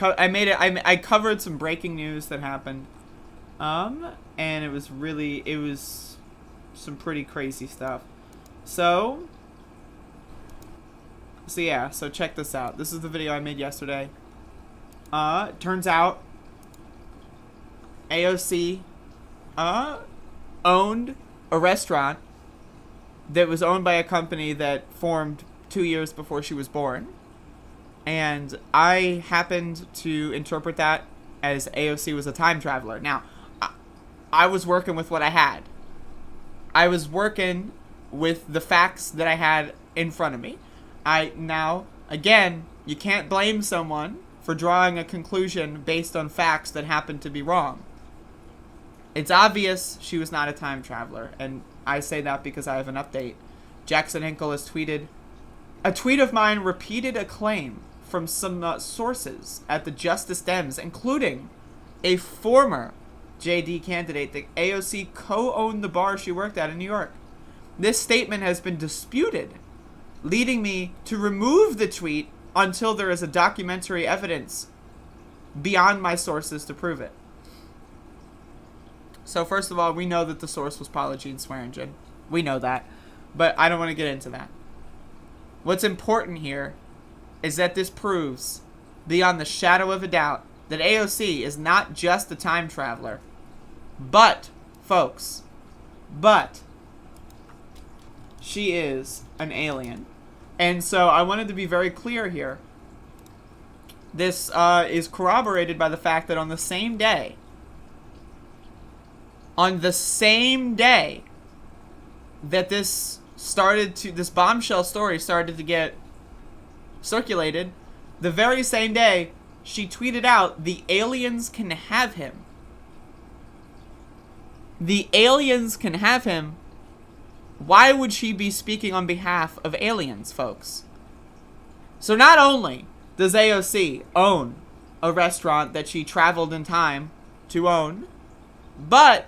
covered some breaking news that happened. And it was some pretty crazy stuff. So yeah, so check this out. This is the video I made yesterday. Turns out AOC owned a restaurant that was owned by a company that formed 2 years before she was born. And I happened to interpret that as AOC was a time traveler. Now, I was working with what I had. I was working with the facts that I had in front of me. Now, again, you can't blame someone for drawing a conclusion based on facts that happen to be wrong. It's obvious she was not a time traveler, and I say that because I have an update. Jackson Hinkle has tweeted, "A tweet of mine repeated a claim from some sources at the Justice Dems, including a former JD candidate that AOC co-owned the bar she worked at in New York. This statement has been disputed, leading me to remove the tweet until there is a documentary evidence beyond my sources to prove it." So first of all, we know that the source was Paula Jean Swearigan. We know that. But I don't want to get into that. What's important here is that this proves, beyond the shadow of a doubt, that AOC is not just a time traveler, but, folks, she is an alien. And so I wanted to be very clear here. This is corroborated by the fact that on the same day that this bombshell story started to get circulated, the very same day she tweeted out, "The aliens can have him." The aliens can have him. Why would she be speaking on behalf of aliens, folks? So not only does AOC own a restaurant that she traveled in time to own, but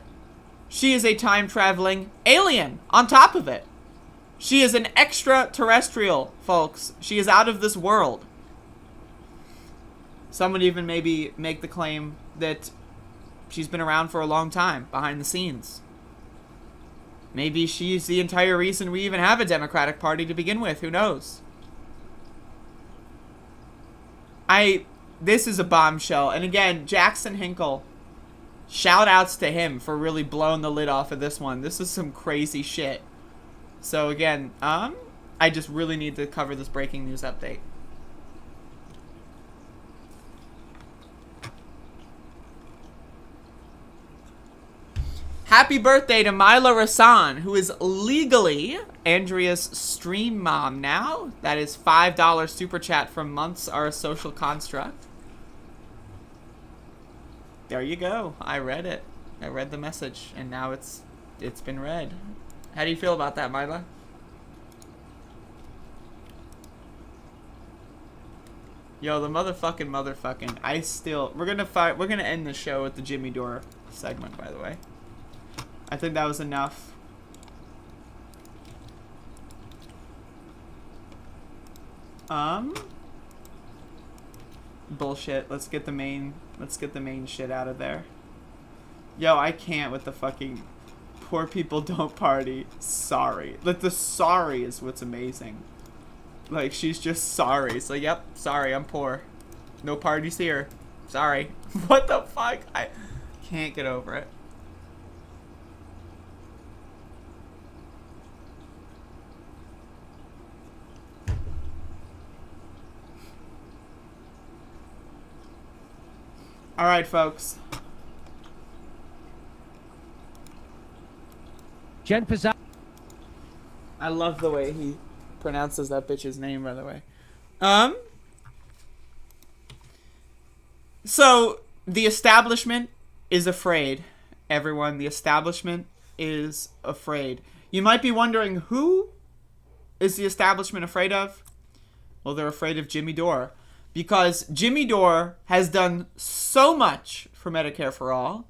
she is a time-traveling alien on top of it. She is an extraterrestrial, folks. She is out of this world. Some would even maybe make the claim that she's been around for a long time, behind the scenes. Maybe she's the entire reason we even have a Democratic Party to begin with. Who knows? This is a bombshell. And again, Jackson Hinkle, shout outs to him for really blowing the lid off of this one. This is some crazy shit. So again, I just really need to cover this breaking news update. Happy birthday to Mila Rasan, who is legally Andrea's stream mom now. That is $5 super chat from Months Are a Social Construct. There you go. I read it. I read the message, and now it's been read. How do you feel about that, Mila? Yo, the motherfucking. We're gonna end the show with the Jimmy Dore segment, by the way. I think that was enough. Bullshit. Let's get the main shit out of there. Yo, I can't with the fucking poor people don't party. Sorry. Like, the sorry is what's amazing. Like, she's just sorry. So, yep, sorry, I'm poor. No parties here. Sorry. What the fuck? I can't get over it. All right, folks. Jen Pizarro. I love the way he pronounces that bitch's name, by the way. So the establishment is afraid. Everyone, the establishment is afraid. You might be wondering, who is the establishment afraid of? Well, they're afraid of Jimmy Dore. Because Jimmy Dore has done so much for Medicare for All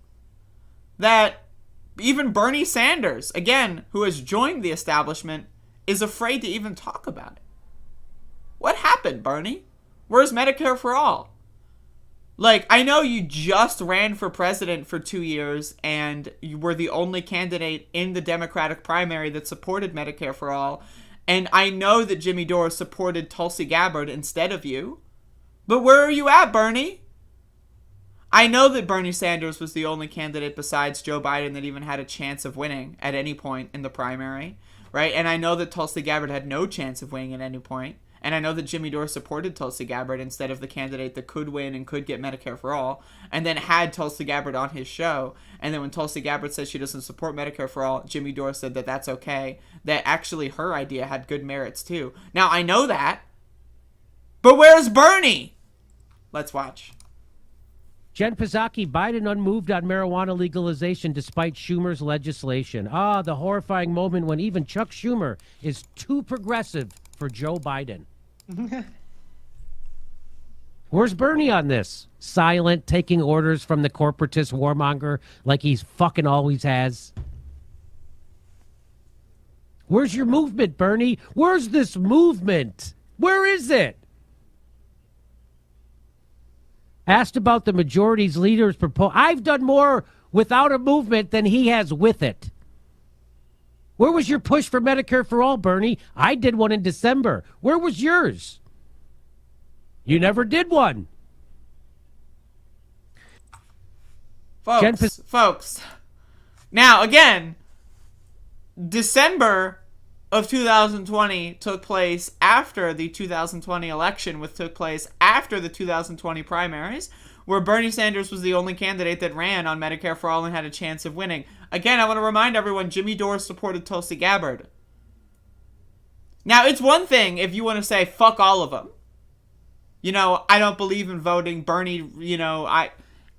that even Bernie Sanders, again, who has joined the establishment, is afraid to even talk about it. What happened, Bernie? Where's Medicare for All? Like, I know you just ran for president for 2 years and you were the only candidate in the Democratic primary that supported Medicare for All. And I know that Jimmy Dore supported Tulsi Gabbard instead of you. But where are you at, Bernie? I know that Bernie Sanders was the only candidate besides Joe Biden that even had a chance of winning at any point in the primary, right? And I know that Tulsi Gabbard had no chance of winning at any point. And I know that Jimmy Dore supported Tulsi Gabbard instead of the candidate that could win and could get Medicare for All, and then had Tulsi Gabbard on his show. And then when Tulsi Gabbard said she doesn't support Medicare for All, Jimmy Dore said that that's okay, that actually her idea had good merits too. Now, I know that, but where's Bernie? Let's watch. Jen Psaki, Biden unmoved on marijuana legalization despite Schumer's legislation. Ah, the horrifying moment when even Chuck Schumer is too progressive for Joe Biden. Where's Bernie on this? Silent, taking orders from the corporatist warmonger like he's fucking always has. Where's your movement, Bernie? Where's this movement? Where is it? Asked about the majority's leader's proposal. I've done more without a movement than he has with it. Where was your push for Medicare for All, Bernie? I did one in December. Where was yours? You never did one. Folks. Now, again, December of 2020 took place after the 2020 election, which took place after the 2020 primaries, where Bernie Sanders was the only candidate that ran on Medicare for All and had a chance of winning. Again, I want to remind everyone, Jimmy Dore supported Tulsi Gabbard. Now, it's one thing if you want to say, fuck all of them. You know, I don't believe in voting. Bernie,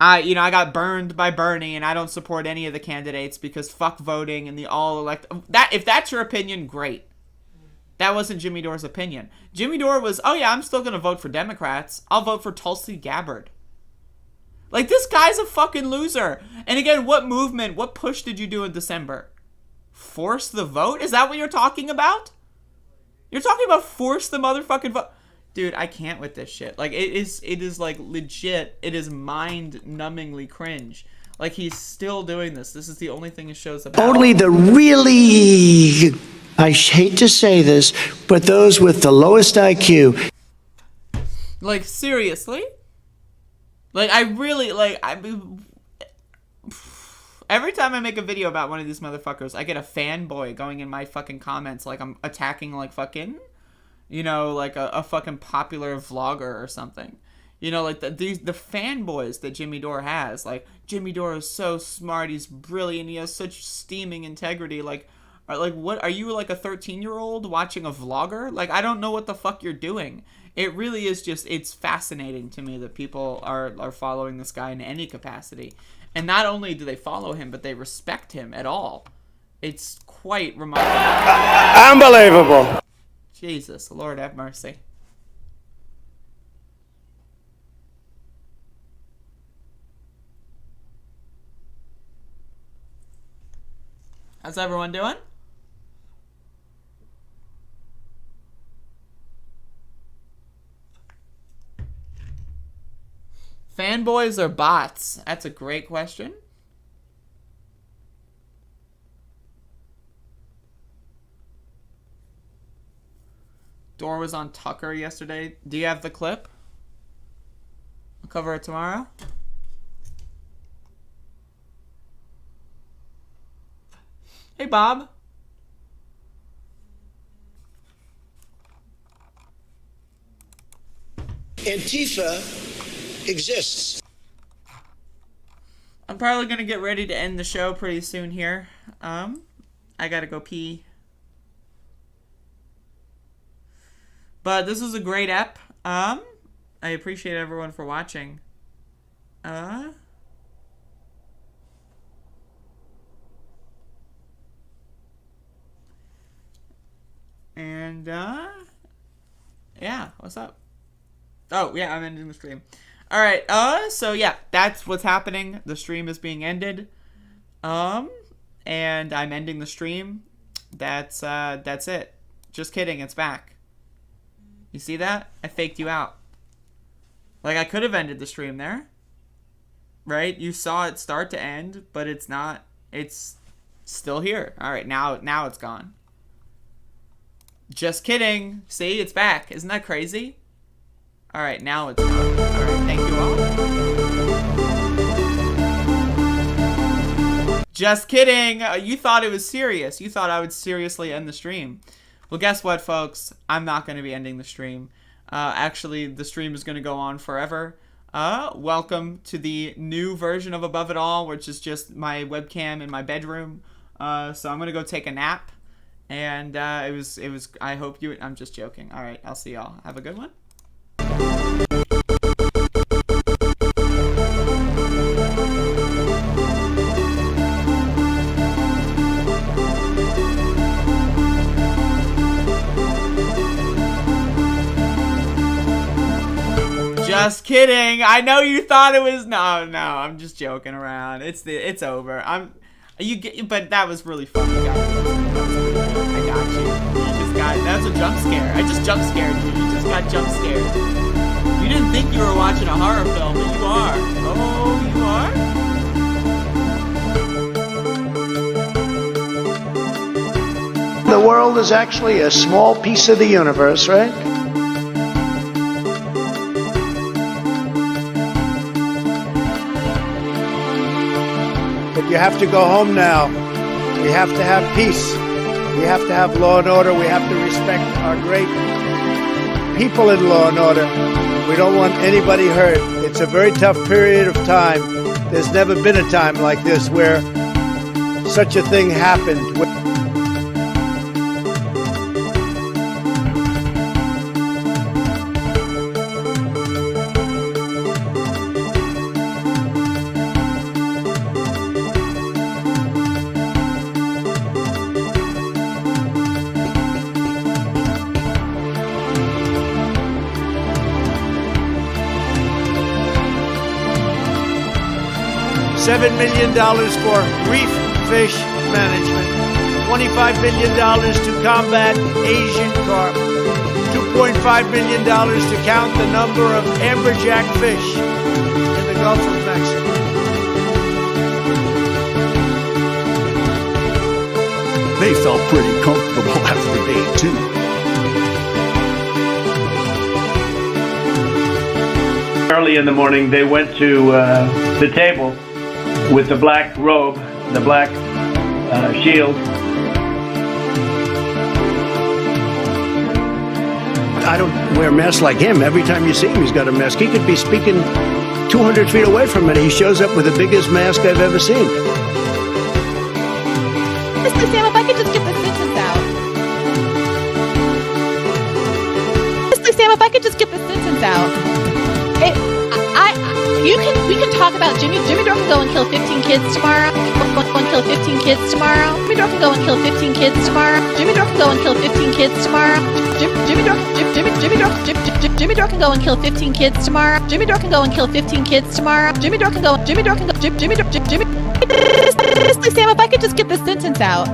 I got burned by Bernie, and I don't support any of the candidates because fuck voting and the all-elect... If that's your opinion, great. That wasn't Jimmy Dore's opinion. Jimmy Dore was, oh yeah, I'm still going to vote for Democrats. I'll vote for Tulsi Gabbard. Like, this guy's a fucking loser. And again, what push did you do in December? Force the vote? Is that what you're talking about? You're talking about force the motherfucking vote? Dude, I can't with this shit. Like, it is like legit. It is mind-numbingly cringe. Like, he's still doing this. This is the only thing it shows about. Only the really, I hate to say this, but those with the lowest IQ. Like, seriously? Like, I really, like, every time I make a video about one of these motherfuckers, I get a fanboy going in my fucking comments like I'm attacking, like, fucking... like a fucking popular vlogger or something. Like the fanboys that Jimmy Dore has. Like, Jimmy Dore is so smart, he's brilliant, he has such steaming integrity. Like, what are you, like a 13-year-old watching a vlogger? Like, I don't know what the fuck you're doing. It really is just, it's fascinating to me that people are following this guy in any capacity. And not only do they follow him, but they respect him at all. It's quite remarkable. Unbelievable. Jesus, Lord have mercy. How's everyone doing? Fanboys or bots? That's a great question. Dore was on Tucker yesterday. Do you have the clip? I'll cover it tomorrow. Hey, Bob. Antifa exists. I'm probably going to get ready to end the show pretty soon here. I got to go pee. But this is a great ep. I appreciate everyone for watching. Yeah, what's up? Oh, yeah, I'm ending the stream. All right, so yeah, that's what's happening. The stream is being ended. And I'm ending the stream. That's it. Just kidding, it's back. You see that? I faked you out. Like, I could have ended the stream there. Right? You saw it start to end, but it's not. It's still here. All right, now it's gone. Just kidding. See, it's back. Isn't that crazy? All right, now it's gone. All right, thank you all. Just kidding. You thought it was serious. You thought I would seriously end the stream. Well, guess what, folks? I'm not going to be ending the stream. Actually, the stream is going to go on forever. Welcome to the new version of Above It All, which is just my webcam in my bedroom. So I'm going to go take a nap. And it was. I hope you. I'm just joking. All right, I'll see y'all. Have a good one. Just kidding. I know you thought it was. No. I'm just joking around. It's over. But that was really fun. I got you. That's a jump scare. I just jump scared you. You just got jump scared. You didn't think you were watching a horror film, but you are. Oh, you are? The world is actually a small piece of the universe, right? You have to go home now. We have to have peace. We have to have law and order. We have to respect our great people in law and order. We don't want anybody hurt. It's a very tough period of time. There's never been a time like this where such a thing happened. $7 million for reef fish management, $25 million to combat Asian carp, $2.5 million to count the number of amberjack fish in the Gulf of Mexico. They felt pretty comfortable after day 2. Early in the morning, they went to the table with the black robe, the black shield. I don't wear masks like him. Every time you see him, he's got a mask. He could be speaking 200 feet away from it. He shows up with the biggest mask I've ever seen. Mr. Sam, if I could just get the sentence out. Mr. Sam, if I could just get the sentence out. We can talk about Jimmy Dore can go and kill 15 kids tomorrow. Go and kill 15 kids tomorrow. Jimmy Dore can go and kill 15 kids tomorrow. Jimmy Dore can go and kill 15 kids tomorrow. Jimmy Dore can go and kill 15 kids tomorrow. Jimmy Dore can go and kill 15 kids tomorrow. Jimmy Dore can go. Mr. Sam, if I could just get the sentence out.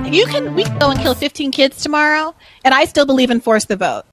We can go and kill 15 kids tomorrow, and I still believe in force the vote.